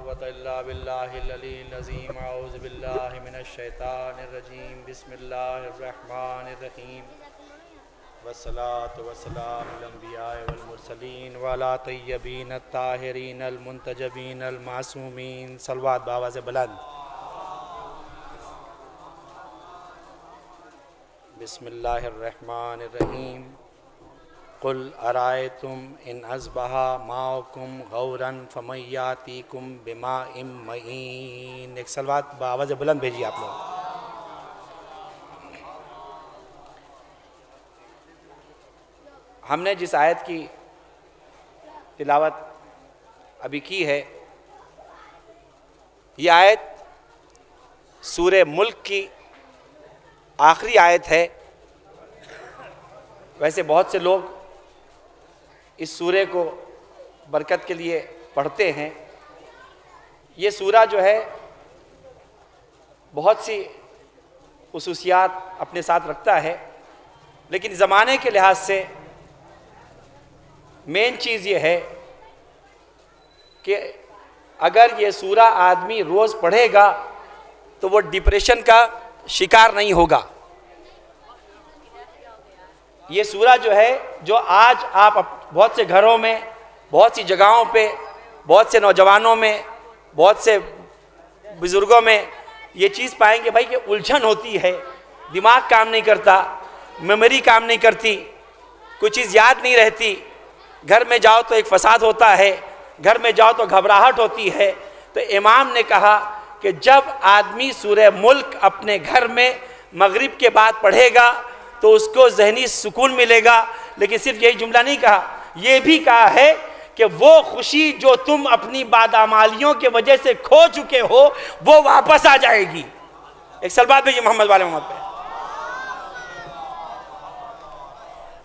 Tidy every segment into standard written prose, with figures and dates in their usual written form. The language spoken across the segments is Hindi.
कुव्वता इल्ला बिल्लाहिल अलील अज़ीम। औज़ु बिल्लाहि मिनश शैतानिर रजीम। बिस्मिल्लाहिर रहमानिर रहीम। वस्सलातु वस्सलामु अला अंबियाए वल मुरसलीन व अला तय्यबीन अत्ताहिरीन अल मुंतजबीन अल मासूमीन। सलवात बावाज़ बुलंद। बिस्मिल्लाहिर रहमानिर रहीम। कुल अरायतुम इन अस्बहा माउकुम गौरन फमय्यातीकुम बिमाइम मईन। एक सलवात बावाज़ बुलंद भेजिए आप लोग। हमने जिस आयत की तिलावत अभी की है, ये आयत सूरे मुल्क की आखिरी आयत है। वैसे बहुत से लोग इस सूरे को बरकत के लिए पढ़ते हैं। ये सूरा जो है बहुत सी खुसूसियात अपने साथ रखता है, लेकिन ज़माने के लिहाज से मेन चीज़ ये है कि अगर ये सूरा आदमी रोज़ पढ़ेगा तो वो डिप्रेशन का शिकार नहीं होगा। ये सूरा जो है, जो आज आप बहुत से घरों में, बहुत सी जगहों पे, बहुत से नौजवानों में, बहुत से बुज़ुर्गों में ये चीज़ पाएंगे भाई कि उलझन होती है, दिमाग काम नहीं करता, मेमोरी काम नहीं करती, कोई चीज़ याद नहीं रहती। घर में जाओ तो एक फसाद होता है, घर में जाओ तो घबराहट होती है। तो इमाम ने कहा कि जब आदमी सूरह मुल्क अपने घर में मगरिब के बाद पढ़ेगा तो उसको ज़हनी सुकून मिलेगा। लेकिन सिर्फ यही जुमला नहीं कहा, यह भी कहा है कि वो खुशी जो तुम अपनी बादामालियों के वजह से खो चुके हो वो वापस आ जाएगी। एक सलवात भेजिए मोहम्मद वाले मोहम्मद पे।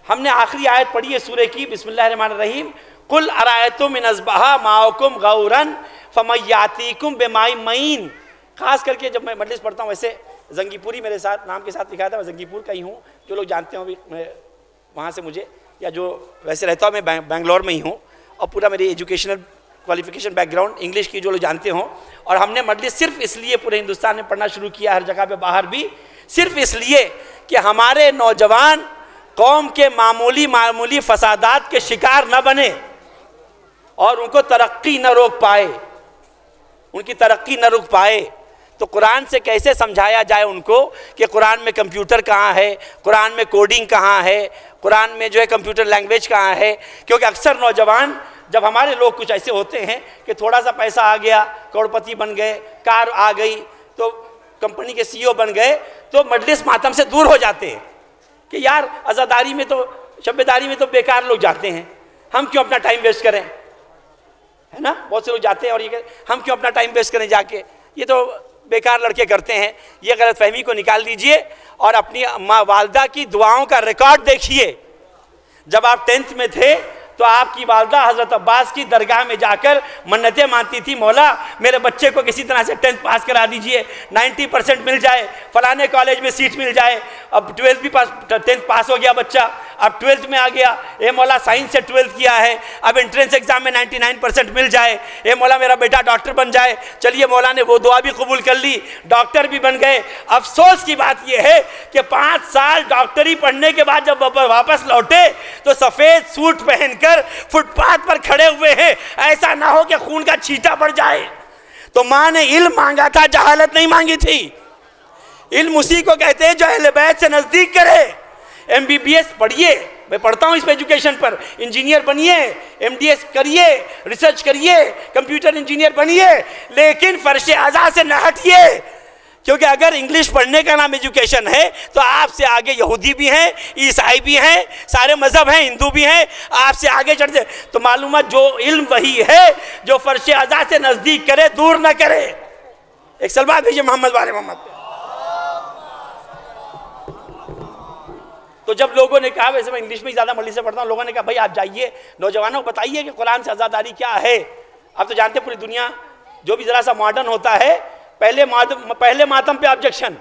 हमने आखिरी आयत पढ़ी है सूरे की, बिस्मिल्लाहिर्रहमानिर्रहीम। कुल अरायतुम इन अस्बहा माउकुम गौरन फमय्यातीकुम बिमाई मईन। खास करके जब मैं मजलिस पढ़ता हूँ, वैसे जंगीपुरी मेरे साथ नाम के साथ लिखा था, मैं जंगीपुर का ही हूँ। जो लोग जानते हो, मैं वहाँ से मुझे, या जो वैसे रहता हूँ, मैं बेंगलोर में ही हूँ और पूरा मेरी एजुकेशनल क्वालिफिकेशन बैकग्राउंड इंग्लिश की जो लोग जानते हो। और हमने मजलिस सिर्फ इसलिए पूरे हिंदुस्तान में पढ़ना शुरू किया, हर जगह पे बाहर भी, सिर्फ इसलिए कि हमारे नौजवान कौम के मामूली फसादात के शिकार न बने और उनको तरक्की न रोक पाए, उनकी तरक्की न रुक पाए। तो कुरान से कैसे समझाया जाए उनको कि कुरान में कंप्यूटर कहाँ है, कुरान में कोडिंग कहाँ है, कुरान में जो है कंप्यूटर लैंग्वेज कहाँ है। क्योंकि अक्सर नौजवान, जब हमारे लोग कुछ ऐसे होते हैं कि थोड़ा सा पैसा आ गया, करोड़पति बन गए, कार आ गई, तो कंपनी के CEO बन गए, तो मजलिस मातम से दूर हो जाते हैं कि यार अज़ादारी में तो, शब्बेदारी में तो बेकार लोग जाते हैं, हम क्यों अपना टाइम वेस्ट करें, है ना। बहुत से लोग जाते हैं और ये हम क्यों अपना टाइम वेस्ट करें जाके, ये तो बेकार लड़के करते हैं। ये गलतफहमी को निकाल दीजिए और अपनी माँ वालदा की दुआओं का रिकॉर्ड देखिए। जब आप 10th में थे तो आपकी वालदा हज़रत अब्बास की दरगाह में जाकर मन्नतें मानती थी, मौला मेरे बच्चे को किसी तरह से 10th पास करा दीजिए, 90% मिल जाए, फलाने कॉलेज में सीट मिल जाए। अब 12th भी पास, 10th पास हो गया बच्चा, अब 12th में आ गया, ए मौला साइंस से 12th किया है, अब एंट्रेंस एग्जाम में 99% मिल जाए, ए मौला मेरा बेटा डॉक्टर बन जाए। चलिए मौला ने वो दुआ भी कबूल कर ली, डॉक्टर भी बन गए। अफसोस की बात यह है कि 5 साल डॉक्टरी पढ़ने के बाद जब वापस लौटे तो सफ़ेद सूट पहनकर फुटपाथ पर खड़े हुए हैं, ऐसा ना हो कि खून का छींटा पड़ जाए। तो माँ ने इल्म मांगा था, जहालत नहीं मांगी थी। इल्म उसी को कहते हैं जो अहले बैत से नजदीक करे। MBBS पढ़िए, मैं पढ़ता हूँ इस पे एजुकेशन पर, इंजीनियर बनिए, MDS करिए, रिसर्च करिए, कंप्यूटर इंजीनियर बनिए, लेकिन फर्श आज़ा से न हटिए। क्योंकि अगर इंग्लिश पढ़ने का नाम एजुकेशन है तो आपसे आगे यहूदी भी हैं, ईसाई भी हैं, सारे मज़हब हैं, हिंदू भी हैं, आपसे आगे चढ़ते। तो मालूम है जो इल्म वही है जो फर्श आज़ा से नज़दीक करे, दूर न करे। एक सलवात भेजिए मोहम्मद वाले मोहम्मद पे। तो जब लोगों ने कहा, वैसे मैं इंग्लिश में ही ज़्यादा मजलिस से पढ़ता हूँ, लोगों ने कहा भाई आप जाइए नौजवानों को बताइए कि कुरान से आज़ादारी क्या है। अब तो जानते पूरी दुनिया जो भी ज़रा सा मॉडर्न होता है, पहले मातम पे ऑब्जेक्शन,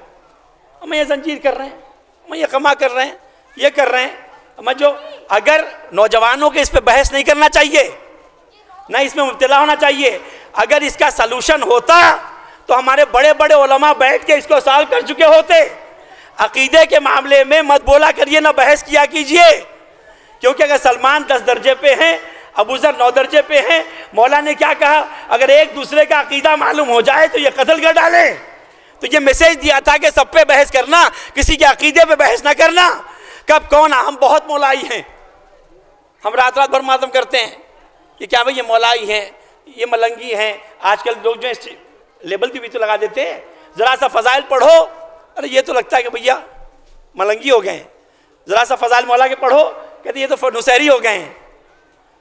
हम ये जंजीर कर रहे हैं, हम ये कमा कर रहे हैं, ये कर रहे हैं। मैं जो, अगर नौजवानों के इस पे बहस नहीं करना चाहिए, ना इसमें मुब्तला होना चाहिए। अगर इसका सलूशन होता तो हमारे बड़े बड़े उलमा बैठ के इसको सॉल्व कर चुके होते। अकीदे के मामले में मत बोला करिए, ना बहस किया कीजिए, क्योंकि अगर सलमान 10 दर्जे पे हैं, अबू ज़र 9 दर्जे पे हैं। मौला ने क्या कहा, अगर एक दूसरे का अकीदा मालूम हो जाए तो ये कत्ल कर डालें। तो ये मैसेज दिया था कि सब पे बहस करना, किसी के अकीदे पे बहस ना करना। कब कौन, हम बहुत मौलाई हैं, हम रात रात भर मातम करते हैं कि क्या भाई ये मौलाई हैं, ये मलंगी हैं। आजकल लोग जो है लेबल भी तो लगा देते हैं, ज़रा सा फ़ज़ाइल पढ़ो, अरे ये तो लगता है कि भैया मलंगी हो गए हैं। ज़रा सा फ़ज़ाइल मौला के पढ़ो, कहते ये तो नुसैरी हो गए हैं।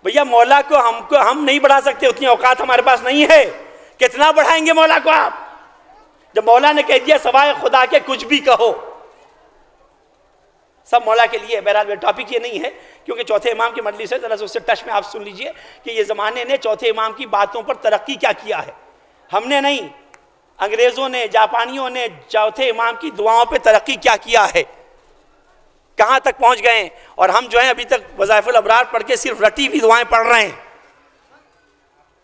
भैया मौला को हम नहीं बढ़ा सकते, उतनी औकात हमारे पास नहीं है। कितना बढ़ाएंगे मौला को आप, जब मौला ने कह दिया सवाए खुदा के कुछ भी कहो, सब मौला के लिए। बहरहाल टॉपिक ये नहीं है, क्योंकि चौथे इमाम की मजलिस है, जरा सा उससे टच में आप सुन लीजिए कि ये ज़माने ने चौथे इमाम की बातों पर तरक्की क्या किया है। हमने नहीं, अंग्रेज़ों ने, जापानियों ने चौथे इमाम की दुआओं पे तरक्की क्या किया है, कहाँ तक पहुँच गए। और हम जो है अभी तक वज़ाइफुल अबरार पढ़ के सिर्फ रटी हुई दुआएं पढ़ रहे हैं।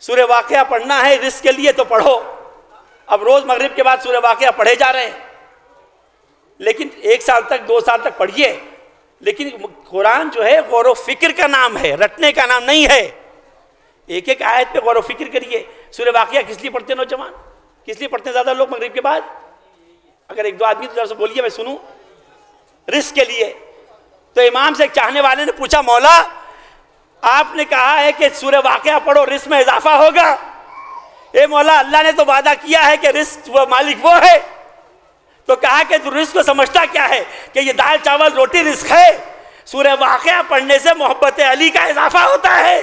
सूरह वाक़िया पढ़ना है रिस्क के लिए तो पढ़ो, अब रोज़ मगरिब के बाद सूरह वाक़िया पढ़े जा रहे हैं, लेकिन 1 साल तक 2 साल तक पढ़िए। लेकिन कुरान जो है गौर व फिक्र का नाम है, रटने का नाम नहीं है। एक एक आयत पे गौर व फिक्र करिए। सूरह वाक़िया किस लिए पढ़ते नौजवान, किस लिए पढ़ते ज़्यादा लोग मगरिब के बाद? अगर 1-2 आदमी तो जरा से बोलिए, मैं सुनूं। रिस्क के लिए। तो इमाम से एक चाहने वाले ने पूछा, मौला आपने कहा है कि सूरह वाक़िया पढ़ो रिस्क में इजाफा होगा। ए मौला, अल्लाह ने तो वादा किया है कि रिस्क वो मालिक वो है। तो कहा कि तू रिस्क को समझता क्या है कि ये दाल चावल रोटी रिस्क है। सूरह वाक़िया पढ़ने से मोहब्बत अली का इजाफा होता है,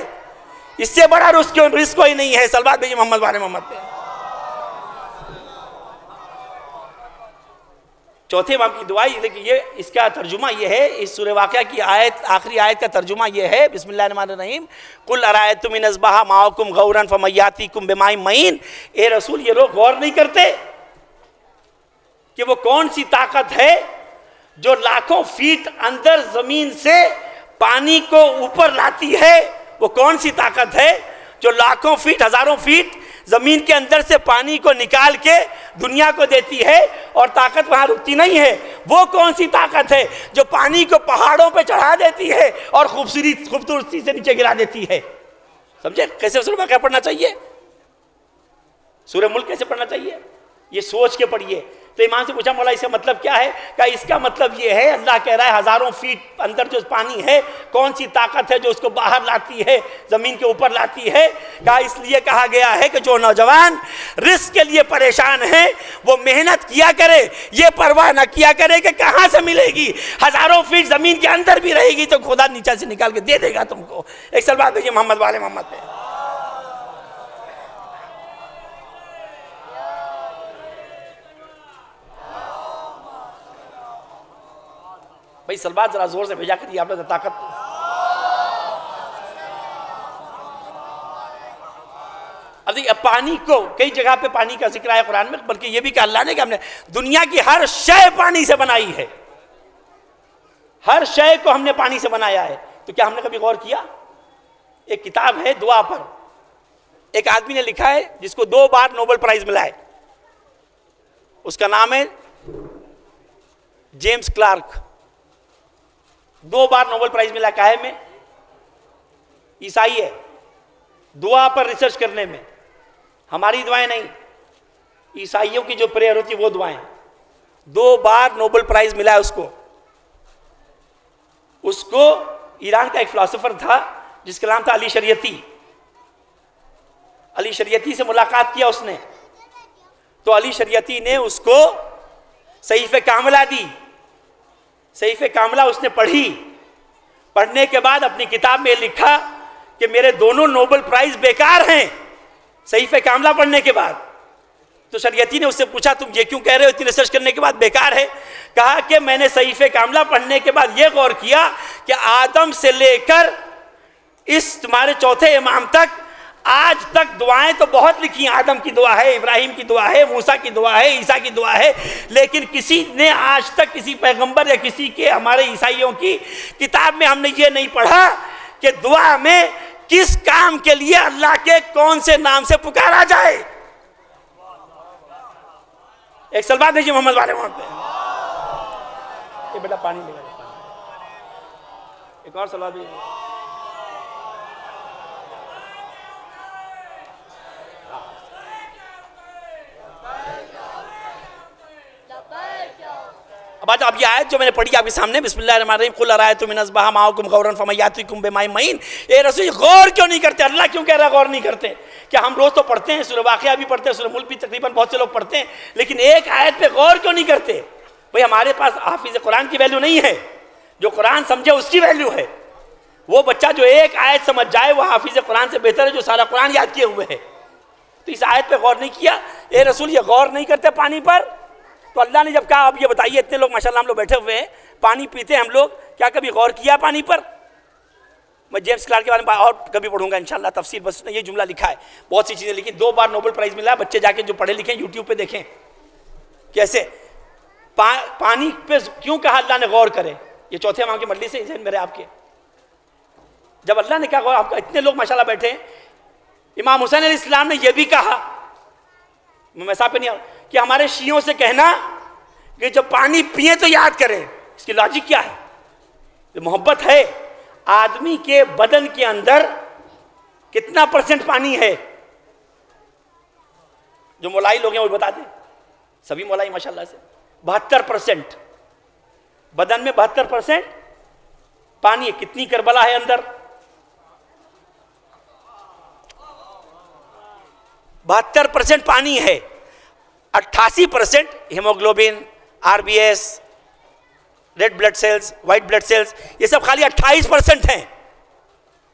इससे बड़ा रिस्क कोई नहीं है। सलवात भेजिए मोहम्मद वाले मोहम्मद पे। चौथे इमाम की दुआ, देखिए ये इसका तर्जुमा ये है, इस सूरह वाक़िया की आयत, आखिरी आयत का तर्जुमा ये है, बिस्मिल्लाहिर्रहमानिर्रहीम, कुल अरायतुम इन अस्बहा माअकुम गौरन फमय्यातिकुम बिमाइन मईन। ए रसूल, ये लोग गौर नहीं करते कि वो कौन सी ताकत है जो लाखों फीट अंदर जमीन से पानी को ऊपर लाती है। वो कौन सी ताकत है जो लाखों फीट, हजारों फीट जमीन के अंदर से पानी को निकाल के दुनिया को देती है, और ताकत वहां रुकती नहीं है। वो कौन सी ताकत है जो पानी को पहाड़ों पे चढ़ा देती है और खूबसूरती से नीचे गिरा देती है। समझे कैसे सूरह वाक़िया पढ़ना चाहिए, सूरह मुल्क कैसे पढ़ना चाहिए, ये सोच के पढ़िए। तो इमाम से पूछा, मौला इसका मतलब क्या है? कहा इसका मतलब ये है, अल्लाह कह रहा है हजारों फीट अंदर जो पानी है, कौन सी ताकत है जो उसको बाहर लाती है, जमीन के ऊपर लाती है। कहा इसलिए कहा गया है कि जो नौजवान रिस्क के लिए परेशान है वो मेहनत किया करे, ये परवाह ना किया करे कि कहाँ से मिलेगी। हजारों फीट जमीन के अंदर भी रहेगी तो खुदा नीचे से निकाल के दे देगा तुमको। एक सलवात भेजिए मोहम्मद वाले मोहम्मद पे। भाई सलवात जरा जोर से भेजा करिए, आप लोग ताकत। अब देखिए, पानी को कई जगह पे पानी का जिक्र है कुरान में, बल्कि ये भी कहा अल्लाह ने कि हमने दुनिया की हर शय पानी से बनाई है, हर शय को हमने पानी से बनाया है। तो क्या हमने कभी गौर किया? एक किताब है दुआ पर, एक आदमी ने लिखा है जिसको 2 बार नोबेल प्राइज मिला है, उसका नाम है जेम्स क्लार्क। 2 बार नोबेल प्राइज मिला। काहे में? ईसाई है, दुआ पर रिसर्च करने में। हमारी दुआएं नहीं, ईसाइयों की जो प्रेयर होती वो दुआएं। 2 बार नोबेल प्राइज मिला है उसको। ईरान का एक फिलोसोफर था जिसका नाम था अली शरीयती। अली शरीयती से मुलाकात किया उसने, तो अली शरीयती ने उसको सहीफ़े कामिला दी। सहीफ़े कामिला उसने पढ़ी। पढ़ने के बाद अपनी किताब में लिखा कि मेरे दोनों नोबेल प्राइज बेकार हैं सहीफ़े कामिला पढ़ने के बाद। तो शरीयती ने उससे पूछा, तुम ये क्यों कह रहे हो, इतनी रिसर्च करने के बाद बेकार है? कहा कि मैंने सहीफ़े कामिला पढ़ने के बाद यह गौर किया कि आदम से लेकर इस तुम्हारे चौथे इमाम तक आज तक दुआएं तो बहुत लिखी। आदम की दुआ है, इब्राहिम की दुआ है, मूसा की दुआ है, ईसा की दुआ है, लेकिन किसी ने आज तक किसी पैगंबर या किसी के हमारे ईसाइयों की किताब में हमने ये नहीं पढ़ा कि दुआ में किस काम के लिए अल्लाह के कौन से नाम से पुकारा जाए। एक सलवात भेजिए मोहम्मद वाले वहां पे। ये बेटा पानी लेगा, एक और सलवात भेजिए। अब ये आयत जो मैंने पढ़ी आपके सामने, बिस्मिल्लाहिर्रहमानिर्रहीम, कुल अरायतुम मिन अस्बहा माअकुम गौरन फमय्यातिकुम बिमाइन मईन। ए रसूल गौर क्यों नहीं करते? अल्लाह क्यों कह रहा है गौर नहीं करते? क्या हम रोज तो पढ़ते हैं, सूरह वाक़िया भी पढ़ते हैं, सूरह मुल्क भी तकरीबन बहुत से लोग पढ़ते हैं, लेकिन एक आयत पे गौर क्यों नहीं करते? भाई हमारे पास हाफिज कुरान की वैल्यू नहीं है, जो कुरान समझे उसकी वैल्यू है। वो बच्चा जो एक आयत समझ जाए वो हाफिज कुरान से बेहतर है जो सारा कुरान याद किए हुए है। तो इस आयत पे गौर नहीं किया। ए रसूल ये गौर नहीं करते पानी पर? तो अल्लाह ने जब कहा, अब ये बताइए, इतने लोग माशाल्लाह हम लोग बैठे हुए हैं, पानी पीते हैं हम लोग, क्या कभी गौर किया पानी पर? मैं जेम्स क्लार्क के बारे में और कभी पढ़ूंगा इंशाल्लाह तफसीर, बस ये जुमला लिखा है, बहुत सी चीज़ें लिखी, 2 बार नोबेल प्राइज़ मिला है। बच्चे जाके जो पढ़े लिखे यूट्यूब पे देखें कैसे पानी पे क्यों कहा अल्लाह ने गौर करे। ये चौथे इमाम की मजलिस से जहन मेरे आपके, जब अल्लाह ने कहा गौर, आपका इतने लोग माशाल्लाह बैठे हैं, इमाम हुसैन अलैहिस्सलाम ने यह भी कहा, मैं साहब पे नहीं कि हमारे शियों से कहना कि जब पानी पिए तो याद करें। इसकी लॉजिक क्या है? ये मोहब्बत है। आदमी के बदन के अंदर कितना % पानी है? जो मोलाई लोग हैं वो बताते, सभी मोलाई माशाल्लाह से 72% बदन में 72% पानी है। कितनी करबला है अंदर? 72% पानी है। 88% haemoglobin, RBS, red blood cells, white blood cells, ये सब खाली 28% हैं।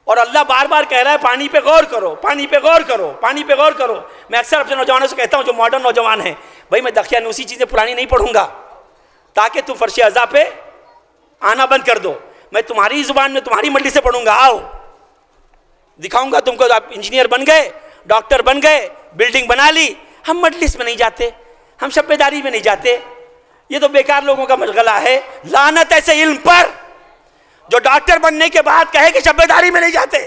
और अल्लाह बार बार कह रहा है पानी पे गौर करो, पानी पे गौर करो, पानी पे गौर करो। मैं अक्सर अपने नौजवानों से कहता हूं, जो मॉडर्न नौजवान हैं, भाई मैं दखियानूसी चीज़ें पुरानी नहीं पढ़ूंगा ताकि तुम फर्श अज़ा पे आना बंद कर दो। मैं तुम्हारी जुबान में तुम्हारी मर्जी से पढ़ूंगा, आओ दिखाऊंगा तुमको। आप इंजीनियर बन गए, डॉक्टर बन गए, बिल्डिंग बना ली, हम मजलिस में नहीं जाते, हम शब्बेदारी में नहीं जाते। ये तो बेकार लोगों का मशगला है। लानत ऐसे इल्म पर जो डॉक्टर बनने के बाद कहे कि शब्बेदारी में नहीं जाते।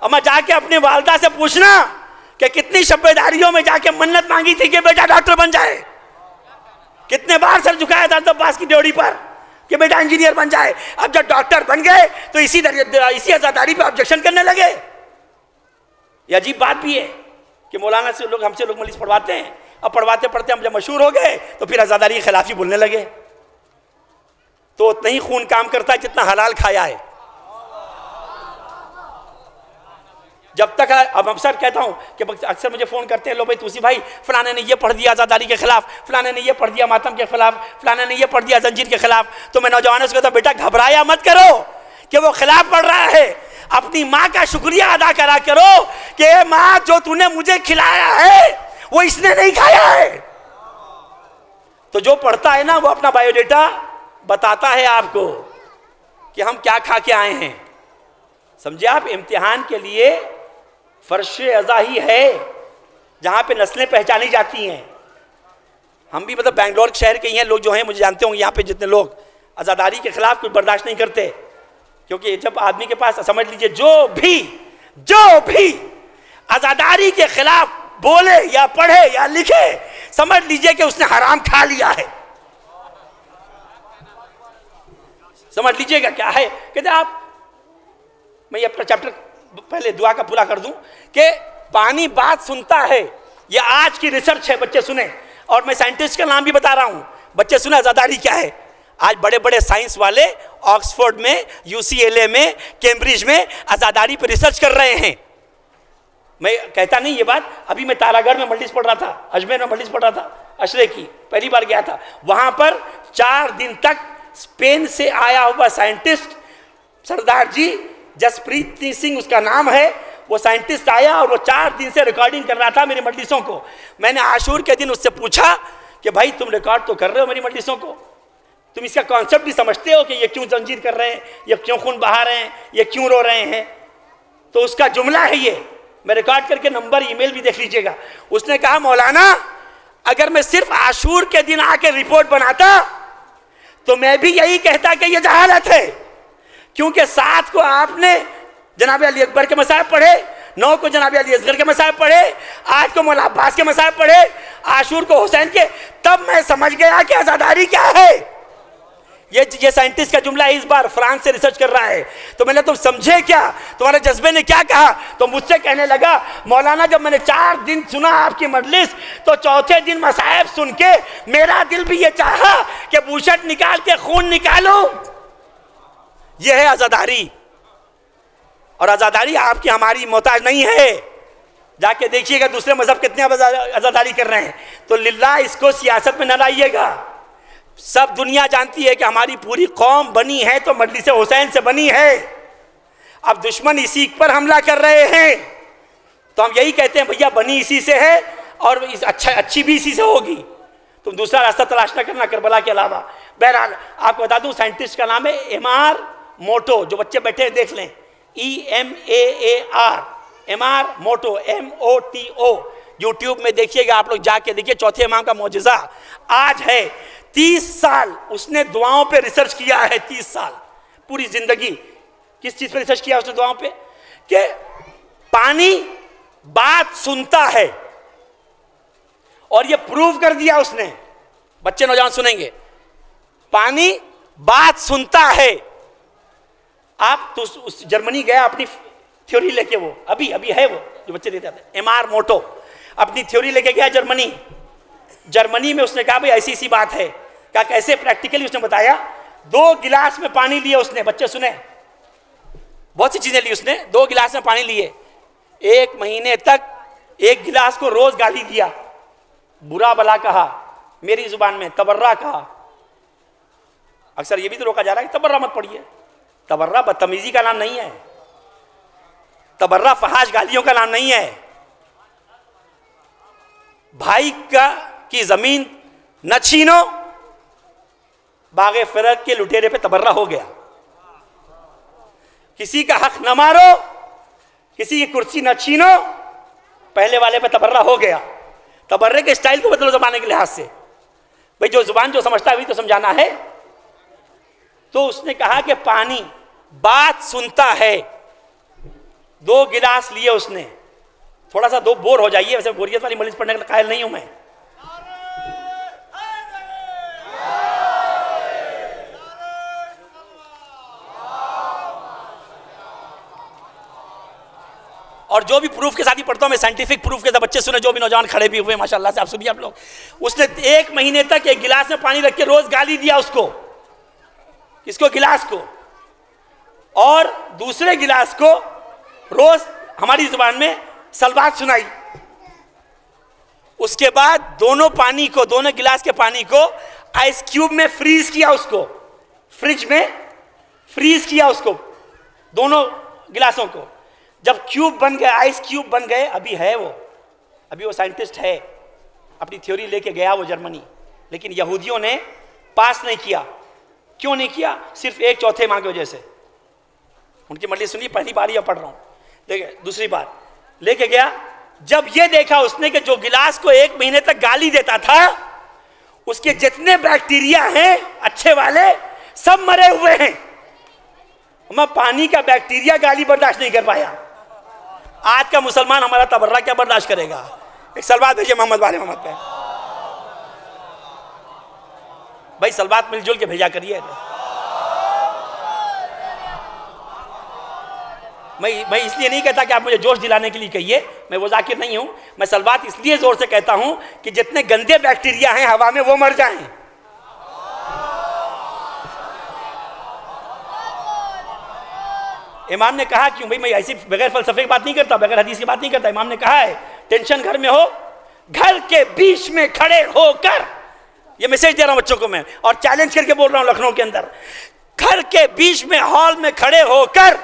अम्मा जाके अपने वालदा से पूछना कि कितनी शब्बेदारियों में जाके मन्नत मांगी थी कि बेटा डॉक्टर बन जाए, कितने बार सर झुकाया था तो पास की ड्योढ़ी पर कि बेटा इंजीनियर बन जाए। अब जब डॉक्टर बन गए तो इसी आजादारी पे ऑब्जेक्शन करने लगे। ये अजीब बात भी है कि मौलाना से लोग हमसे लोग मजलिस पढ़वाते हैं, अब पढ़वाते पढ़ते हम जब मशहूर हो गए तो फिर आजादारी के खिलाफ ही बोलने लगे। तो उतना ही खून काम करता है जितना हलाल खाया है। जब तक अब अक्सर कहता हूं कि अक्सर मुझे फोन करते हैं लोग, भाई तुसी भाई फलाने ने ये पढ़ दिया आजादारी के खिलाफ, फलाने ने ये पढ़ दिया मातम के खिलाफ, फलाने ने ये पढ़ दिया जंजीर के खिलाफ। तो मैं नौजवानों से कहता हूं, बेटा घबराया मत करो कि वो खिलाफ पढ़ रहा है, अपनी माँ का शुक्रिया अदा करा करो कि माँ जो तूने मुझे खिलाया है वो इसने नहीं खाया है। तो जो पढ़ता है ना वो अपना बायोडेटा बताता है आपको कि हम क्या खा के आए हैं। समझे आप? इम्तिहान के लिए फर्श अज़ा ही है जहां पे नस्लें पहचानी जाती हैं। हम भी मतलब बेंगलोर शहर के ही हैं लोग, जो हैं मुझे जानते होंगे यहाँ पे जितने लोग आज़ादारी के खिलाफ कुछ बर्दाश्त नहीं करते, क्योंकि जब आदमी के पास, समझ लीजिए जो भी आज़ादारी के खिलाफ बोले या पढ़े या लिखे, समझ लीजिए कि उसने हराम खा लिया है। समझ लीजिएगा क्या है। कहते आप, मैं अपना चैप्टर पहले दुआ का पूरा कर दूं कि पानी बात सुनता है। ये आज की रिसर्च है, बच्चे सुने, और मैं साइंटिस्ट का नाम भी बता रहा हूं, बच्चे सुने आज़ादारी क्या है। आज बड़े बड़े साइंस वाले ऑक्सफोर्ड में, UCLA में, कैम्ब्रिज में आज़ादारी पर रिसर्च कर रहे हैं। मैं कहता नहीं ये बात, अभी मैं तारागढ़ में मजलिस पढ़ रहा था, अजमेर में मजलिस पढ़ रहा था, अशरे की पहली बार गया था। वहां पर 4 दिन तक स्पेन से आया हुआ साइंटिस्ट सरदार जी, जसप्रीत सिंह उसका नाम है, वो साइंटिस्ट आया और वो 4 दिन से रिकॉर्डिंग कर रहा था मेरी मजलिसों को। मैंने आशूर के दिन उससे पूछा कि भाई तुम रिकॉर्ड तो कर रहे हो मेरी मजलिसों को, तुम इसका कॉन्सेप्ट भी समझते हो कि ये क्यों जंजीर कर रहे हैं, ये क्यों खून बहा रहे हैं, ये क्यों रो रहे हैं? तो उसका जुमला है ये, मैं रिकॉर्ड करके नंबर ईमेल भी देख लीजिएगा। उसने कहा मौलाना अगर मैं सिर्फ आशूर के दिन आके रिपोर्ट बनाता तो मैं भी यही कहता कि ये जहालत है, क्योंकि 7 को आपने जनाब अली अकबर के मसाइब पढ़े, 9 को जनाब अली असगर के मसाइब पढ़े, 8 को मौला अब्बास के मसाइब पढ़े, आशूर को हुसैन के, तब मैं समझ गया कि आज़ादारी क्या है। ये साइंटिस्ट का जुमला इस बार फ्रांस से रिसर्च कर रहा है। तो मैंने, तुम समझे क्या, तुम्हारे जज्बे ने क्या कहा? तो मुझसे कहने लगा, मौलाना जब मैंने 4 दिन सुना आपकी मजलिस, तो चौथे दिन मसाइब सुन के मेरा दिल भी ये चाहा कि बूशट निकाल के खून निकालो। ये है आज़ादारी। और आज़ादारी आपकी हमारी मोहताज नहीं है। जाके देखिएगा दूसरे मजहब कितने आज़ादारी कर रहे हैं। तो लिल्लाह इसको सियासत में न लाइएगा। सब दुनिया जानती है कि हमारी पूरी कौम बनी है तो मजलिस हुसैन से बनी है। अब दुश्मन इसी पर हमला कर रहे हैं, तो हम यही कहते हैं भैया बनी इसी से है और अच्छी भी इसी से होगी। तुम दूसरा रास्ता तलाश ना करना करबला के अलावा। बहरहाल आपको बता दूं, साइंटिस्ट का नाम है एमार मोटो। जो बच्चे बैठे हैं देख लें, EMAAR, एमार मोटो, MOTO। यूट्यूब में देखिएगा, आप लोग जाके देखिए। चौथे इमाम का मौजज़ा आज है। 30 साल उसने दुआओं पे रिसर्च किया है। 30 साल पूरी जिंदगी किस चीज पे रिसर्च किया उसने? दुआओं पे। कि पानी बात सुनता है, और ये प्रूव कर दिया उसने। बच्चे नौजवान सुनेंगे, पानी बात सुनता है। आप तो उस जर्मनी गया अपनी थ्योरी लेके, वो अभी है, वो जो बच्चे देते थे, एमार मोटो अपनी थ्योरी लेके गया जर्मनी में। उसने कहा भाई ऐसी सी बात है। क्या कैसे? प्रैक्टिकली उसने बताया। 2 गिलास में पानी लिए उसने, बच्चे सुने, बहुत सी चीजें ली उसने। 2 गिलास में पानी लिए, 1 महीने तक 1 गिलास को रोज गाली दिया, बुरा भला कहा, मेरी जुबान में तबर्रा कहा। अक्सर ये भी तो रोका जा रहा है कि तबर्रा मत पढ़िए। तबर्रा बदतमीजी का नाम नहीं है, तबर्रा फहाश गालियों का नाम नहीं है। भाई की जमीन न छीनो, बागे फिरक के लुटेरे पे तबर्रा हो गया। किसी का हक न मारो, किसी की कुर्सी न छीनो, पहले वाले पे तबर्रा हो गया। तबर्रे के स्टाइल को बदलो जमाने के लिहाज से। भाई जो जुबान जो समझता है वही तो समझाना है। तो उसने कहा कि पानी बात सुनता है। 2 गिलास लिए उसने। थोड़ा सा 2 बोर हो जाइए, वैसे बोरियत वाली मजलिस पढ़ने का कायल नहीं हूं मैं। और जो भी प्रूफ के साथ ही पढ़ता हूं मैं, साइंटिफिक प्रूफ के साथ। बच्चे सुने, जो भी नौजवान खड़े भी हुए माशाल्लाह से, आप सुनिए आप लोग। उसने 1 महीने तक 1 गिलास में पानी रख के रोज गाली दिया उसको। किसको? गिलास को। और दूसरे गिलास को रोज हमारी जुबान में सलवात सुनाई। उसके बाद दोनों गिलास के पानी को आइस क्यूब में फ्रीज किया उसको, फ्रिज में फ्रीज किया उसको, दोनों गिलासों को। जब क्यूब बन गए, आइस क्यूब बन गए, अभी वो साइंटिस्ट है, अपनी थ्योरी लेके गया वो जर्मनी। लेकिन यहूदियों ने पास नहीं किया। क्यों नहीं किया? सिर्फ 1 चौथे माह की वजह से। उनकी मजलिस सुनिए, पहली बार यह पढ़ रहा हूं। देखिए, दूसरी बार लेके गया, जब ये देखा उसने कि जो गिलास को 1 महीने तक गाली देता था, उसके जितने बैक्टीरिया हैं अच्छे वाले, सब मरे हुए हैं। मैं पानी का बैक्टीरिया गाली बर्दाश्त नहीं कर पाया। आज का मुसलमान हमारा तबर्रा क्या बर्दाश्त करेगा? एक सलवात भेजिए मोहम्मद वाले मोहम्मद पे। भाई सलवात मिलजुल के भेजा करिए। मैं इसलिए नहीं कहता कि आप मुझे जोश दिलाने के लिए कहिए, मैं वो जाकिर नहीं हूं। मैं सलवात इसलिए जोर से कहता हूं कि जितने गंदे बैक्टीरिया हैं हवा में वो मर जाएं। इमाम ने कहा, क्यों भाई मैं ऐसी बगैर फलसफे की बात नहीं करता, बगैर हदीस की बात नहीं करता। इमाम ने कहा है, टेंशन घर में हो, घर के बीच में खड़े होकर, ये मैसेज दे रहा हूं बच्चों को मैं, और चैलेंज करके बोल रहा हूं लखनऊ के अंदर, घर के बीच में हॉल में खड़े होकर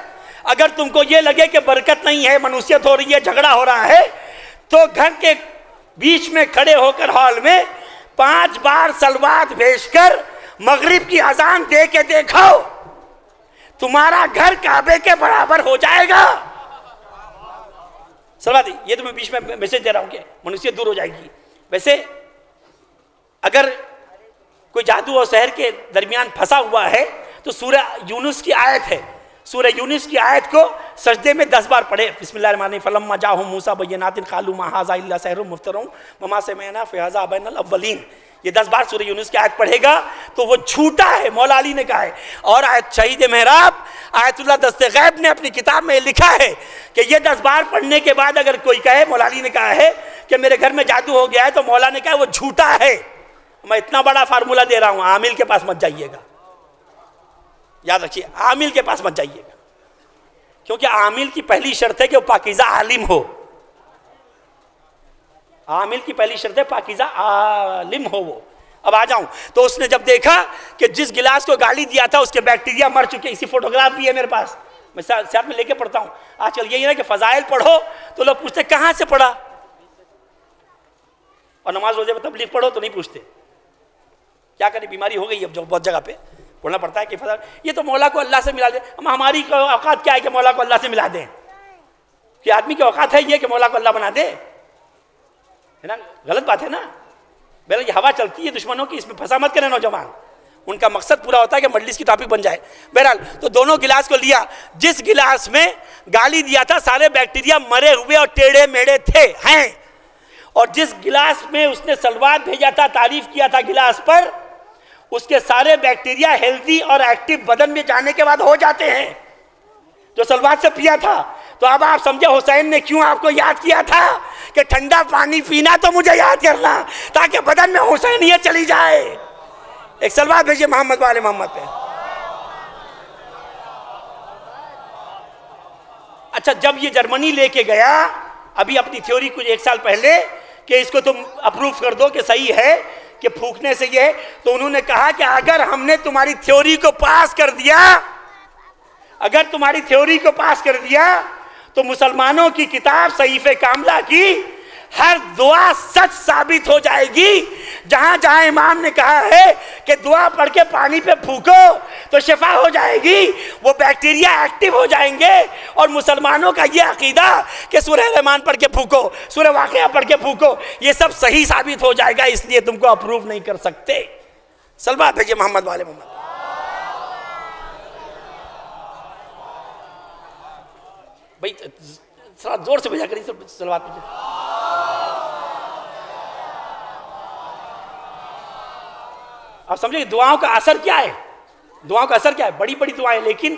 अगर तुमको ये लगे कि बरकत नहीं है, मनुष्यत हो रही है, झगड़ा हो रहा है, तो घर के बीच में खड़े होकर हॉल में 5 बार सलवात भेजकर मगरिब की अजान दे के देखो, तुम्हारा घर काबे के बराबर हो जाएगा। सलवात, ये तो मैं बीच में मैसेज दे रहा हूं कि मनुष्यत दूर हो जाएगी। वैसे अगर कोई जादू और शहर के दरमियान फंसा हुआ है तो सूरह यूनुस की आयत है, सूरह यूनुस की आयत को सजदे में 10 बार पढ़े। बिस्मिल्लाहिर्रहमानिर्रहीम फलम्मा जाहुम मूसा बय्यिनातिन क़ालू मा हाज़ा इल्ला सिहरुम मुफ्तरun वमा समिअना फ़िहाज़ा बैनल अव्वलीन। ये 10 बार सूरह यूनुस की आयत पढ़ेगा तो वो झूठा है, मौला अली ने कहा है। और आयत शहीद मेहराब आयतुल्लाह दस्ते गैब ने अपनी किताब में लिखा है कि ये 10 बार पढ़ने के बाद अगर कोई कहे, मौला अली ने कहा है कि मेरे घर में जादू हो गया है, तो मौला ने कहा वो झूठा है। मैं इतना बड़ा फार्मूला दे रहा हूं, आमिल के पास मत जाइएगा, याद रखिए, आमिल के पास मत जाइएगा, क्योंकि आमिल की पहली शर्त है कि वो पाकीज़ा आलिम हो। आमिल की पहली शर्त है पाकीज़ा आलिम हो वो। अब आ जाऊं तो उसने जब देखा कि जिस गिलास को गाली दिया था उसके बैक्टीरिया मर चुके, इसी फोटोग्राफ भी है मेरे पास, मैं साथ में लेके पढ़ता हूं। आजकल यही है कि फजाइल पढ़ो तो लोग पूछते कहां से पढ़ा, और नमाज रोजे में तबलीग पढ़ो तो नहीं पूछते। क्या करें, बीमारी हो गई अब जो बहुत जगह पे बोलना पड़ता है कि फजाइल, ये तो मौला को अल्लाह से मिला दे। हमारी औकात क्या है कि मौला को अल्लाह से मिला दें? कि आदमी की औकात है ये कि मौला को अल्लाह बना दे, है ना? गलत बात है ना। बहरहाल ये हवा चलती है दुश्मनों की, इसमें फंसा मत करें नौजवान। उनका मकसद पूरा होता है कि मजलिस की टॉपिक बन जाए। बहरहाल तो दोनों गिलास को लिया, जिस गिलास में गाली दिया था सारे बैक्टीरिया मरे हुए और टेढ़े मेढ़े थे हैं, और जिस गिलास में उसने सलवात भेजा था, तारीफ किया था गिलास पर, उसके सारे बैक्टीरिया हेल्दी और एक्टिव बदन में जाने के बाद हो जाते हैं जो सलवात से पिया था। तो अब आप समझे हुसैन ने क्यों आपको याद किया था कि ठंडा पानी पीना तो मुझे याद करना, ताकि बदन में हुसैनियत चली जाए। एक सलवात भेजिए मोहम्मद वाले मोहम्मद पे। अच्छा, जब ये जर्मनी लेके गया अभी अपनी थ्योरी कुछ 1 साल पहले कि इसको तुम अप्रूव कर दो कि सही है कि फूकने से ये, तो उन्होंने कहा कि अगर हमने तुम्हारी थ्योरी को पास कर दिया, अगर तुम्हारी थ्योरी को पास कर दिया तो मुसलमानों की किताब सहीफे कामला की हर दुआ सच साबित हो जाएगी। जहां जहां इमाम ने कहा है कि दुआ पढ़ के पानी पे फूको तो शिफा हो जाएगी, वो बैक्टीरिया एक्टिव हो जाएंगे। और मुसलमानों का ये अकीदा कि सूरह रहमान पढ़ के फूको, सूरह वाक़िया पढ़ के फूको, ये सब सही साबित हो जाएगा, इसलिए तुमको अप्रूव नहीं कर सकते। सलवात भेजिए मोहम्मद वाले मोहम्मद। भाई थोड़ा जोर से भेजा करिए सलवात भेजिए। आप समझे दुआओं का असर क्या है, दुआओं का असर क्या है? बड़ी बड़ी दुआएं, लेकिन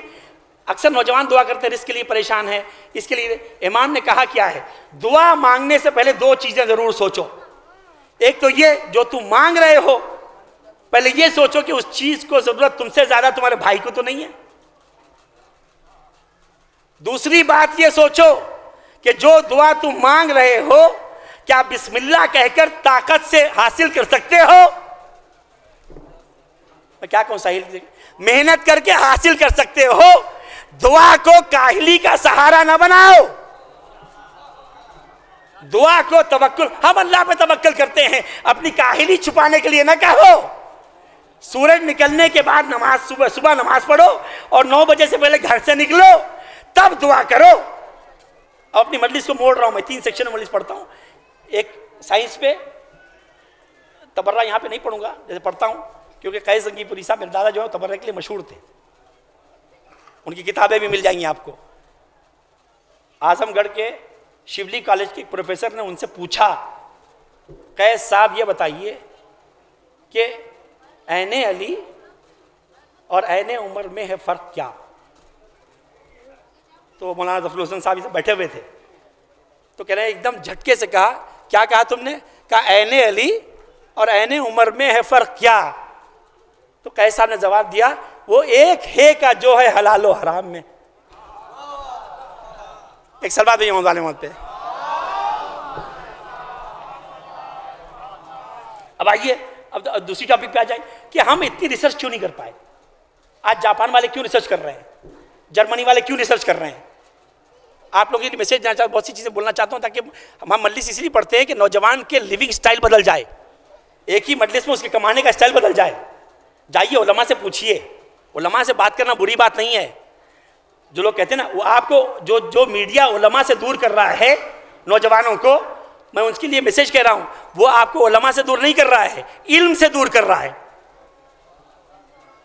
अक्सर नौजवान दुआ करते हैं, रिस्क के लिए परेशान है। इसके लिए इमाम ने कहा क्या है, दुआ मांगने से पहले 2 चीजें जरूर सोचो। एक तो ये जो तुम मांग रहे हो, पहले ये सोचो कि उस चीज को जरूरत तुमसे ज्यादा तुम्हारे भाई को तो नहीं है। दूसरी बात ये सोचो कि जो दुआ तुम मांग रहे हो क्या बिस्मिल्लाह कहकर ताकत से हासिल कर सकते हो? मैं क्या कहूं, सही मेहनत करके हासिल कर सकते हो। दुआ को काहिली का सहारा ना बनाओ, दुआ को तवक्कुल, हम अल्लाह पे तवक्कुल करते हैं, अपनी काहिली छुपाने के लिए ना कहो। सूरज निकलने के बाद नमाज, सुबह नमाज पढ़ो और 9 बजे से पहले घर से निकलो, तब दुआ करो। अपनी मजलिस को मोड़ रहा हूं मैं, 3 सेक्शन में मजलिस पढ़ता हूं। एक साइंस पे, तबर्रा यहां पे नहीं पढ़ूंगा जैसे पढ़ता हूं, क्योंकि कैस जंगीपुरी साहब मेरे दादा जो है तबर्रा के लिए मशहूर थे, उनकी किताबें भी मिल जाएंगी आपको। आजमगढ़ के शिवली कॉलेज के एक प्रोफेसर ने उनसे पूछा, कैस साहब ये बताइए कि ऐने अली और ऐने उमर में है फर्क क्या? तो मौलाना जफरुल हुसैन साहब बैठे हुए थे, तो कह रहे हैं, एकदम झटके से कहा, क्या कहा तुमने? कहा ऐने अली और ऐने उमर में है फर्क क्या? तो कैस साहब ने जवाब दिया, वो एक है का जो है हलाल और हराम में। एक सलवा दीजिए मोहम्मद वाले मोहम्मद पे। अब आइए, अब दूसरी टॉपिक पे आ जाए कि हम इतनी रिसर्च क्यों नहीं कर पाए। आज जापान वाले क्यों रिसर्च कर रहे हैं, जर्मनी वाले क्यों रिसर्च कर रहे हैं? आप लोगों के लिए मैसेज देना चाहता हूं, बहुत सी चीजें बोलना चाहता हूं, ताकि हम मजलिस इसलिए पढ़ते हैं कि नौजवान के लिविंग स्टाइल बदल जाए, एक ही मजलिस में उसके कमाने का स्टाइल बदल जाए। जाइए उलमा से पूछिए, उलमा से बात करना बुरी बात नहीं है। जो लोग कहते हैं ना, वो आपको जो मीडिया उलमा से दूर कर रहा है नौजवानों को, मैं उनके लिए मैसेज कह रहा हूं, वो आपको उलमा से दूर नहीं कर रहा है, इल्म से दूर कर रहा है।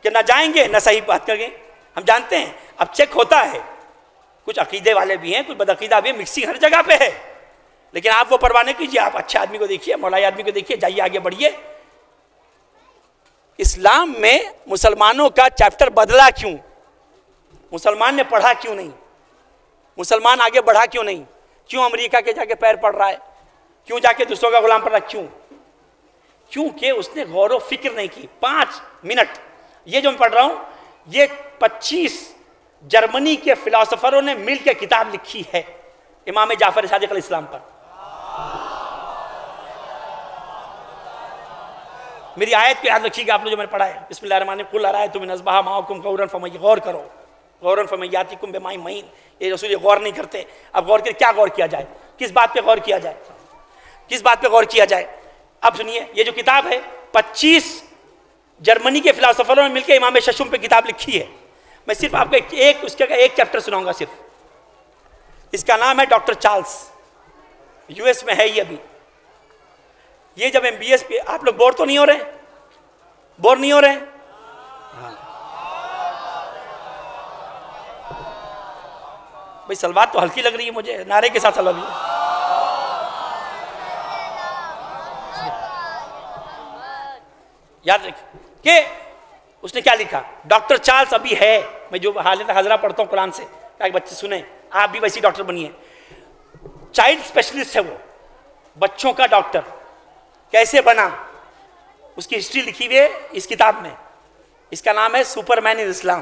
कि ना जाएंगे ना सही बात करेंगे। हम जानते हैं अब चेक होता है, कुछ अकीदे वाले भी हैं, कुछ बदअकीदा भी है, मिक्सिंग हर जगह पे है, लेकिन आप वो परवाह नहीं कीजिए। आप अच्छे आदमी को देखिए, मौलाई आदमी को देखिए, जाइए आगे बढ़िए। इस्लाम में मुसलमानों का चैप्टर बदला क्यों? मुसलमान ने पढ़ा क्यों नहीं? मुसलमान आगे बढ़ा क्यों नहीं? क्यों अमेरिका के जाके पैर पड़ रहा है? क्यों जाके दूसरों का गुलाम पड़ रहा है? क्यों? क्योंकि उसने गौर फिक्र नहीं की। 5 मिनट ये जो मैं पढ़ रहा हूं, ये 25 जर्मनी के फिलोसोफरों ने मिलकर किताब लिखी है इमाम जाफर सादिक अलैहिस्सलाम पर। मेरी आयत को याद रखिएगा आप लोग जो मैंने पढ़ा है, बिस्मिल्लाहिर्रहमानिर्रहीम, कुल अरायतुम इन अस्बहा माअकुम गौरन फमय्य, गौर करो, गौरन फमय्यातिकुम बिमाइन महीन। ये रसूल ये गौर नहीं करते। अब गौर कर क्या गौर किया जाए? किस बात पे गौर किया जाए? किस बात पे गौर किया जाए? अब सुनिए, ये जो किताब है 25 जर्मनी के फिलोसोफरों ने मिलकर इमाम शशुम पे किताब लिखी है। मैं सिर्फ आपको एक चैप्टर सुनाऊंगा सिर्फ। इसका नाम है डॉक्टर चार्ल्स, यूएस में है ये अभी। ये जब MBS पे, आप लोग बोर तो नहीं हो रहे? बोर नहीं हो रहे? हाँ भाई, सलवार तो हल्की लग रही है मुझे, नारे के साथ सलवार भी। याद रखिए कि उसने क्या लिखा। डॉक्टर चार्ल्स अभी है, मैं जो हालत हजरा पढ़ता हूँ कुरान से, ताकि बच्चे सुने, आप भी वैसी डॉक्टर बनिए। चाइल्ड स्पेशलिस्ट है वो, बच्चों का डॉक्टर। कैसे बना उसकी हिस्ट्री लिखी हुई है इस किताब में। इसका नाम है सुपरमैन इन इस्लाम।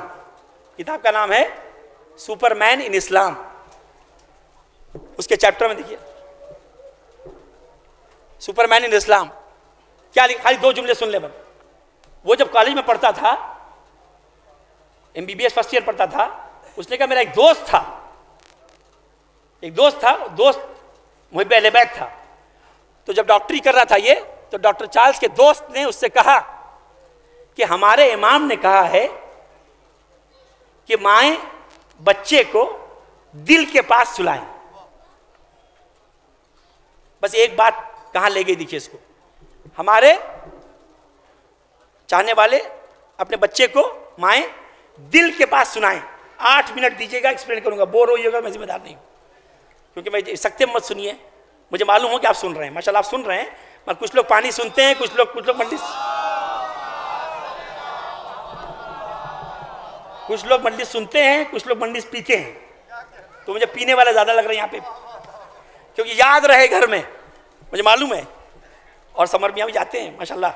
किताब का नाम है सुपरमैन इन इस्लाम। उसके चैप्टर में देखिए, सुपरमैन इन इस्लाम क्या लिखा, खाली 2 जुमले सुन ले बस। वो जब कॉलेज में पढ़ता था, MBBS फर्स्ट ईयर पढ़ता था, उसने कहा मेरा एक दोस्त था, दोस्त मुहिब अहले बैत था। तो जब डॉक्टरी कर रहा था ये, तो डॉक्टर चार्ल्स के दोस्त ने उससे कहा कि हमारे इमाम ने कहा है कि माएं बच्चे को दिल के पास सुलाएं। बस एक बात कहां ले गई देखिए इसको। हमारे चाहने वाले अपने बच्चे को माएं दिल के पास सुनाएं। 8 मिनट दीजिएगा, एक्सप्लेन करूंगा, बोर होइएगा, मैं जिम्मेदार नहीं हूं, क्योंकि मैं सकते मत सुनिए, मुझे मालूम हो कि आप सुन रहे हैं, माशाल्लाह आप सुन रहे हैं। मगर कुछ लोग पानी सुनते हैं, कुछ लोग मंडिस सुनते हैं, कुछ लोग मंडिस पीते हैं। तो मुझे पीने वाला ज्यादा लग रहा है यहाँ पे, क्योंकि याद रहे घर में, मुझे मालूम है। और समर मियाँ भी जाते हैं माशाल्लाह,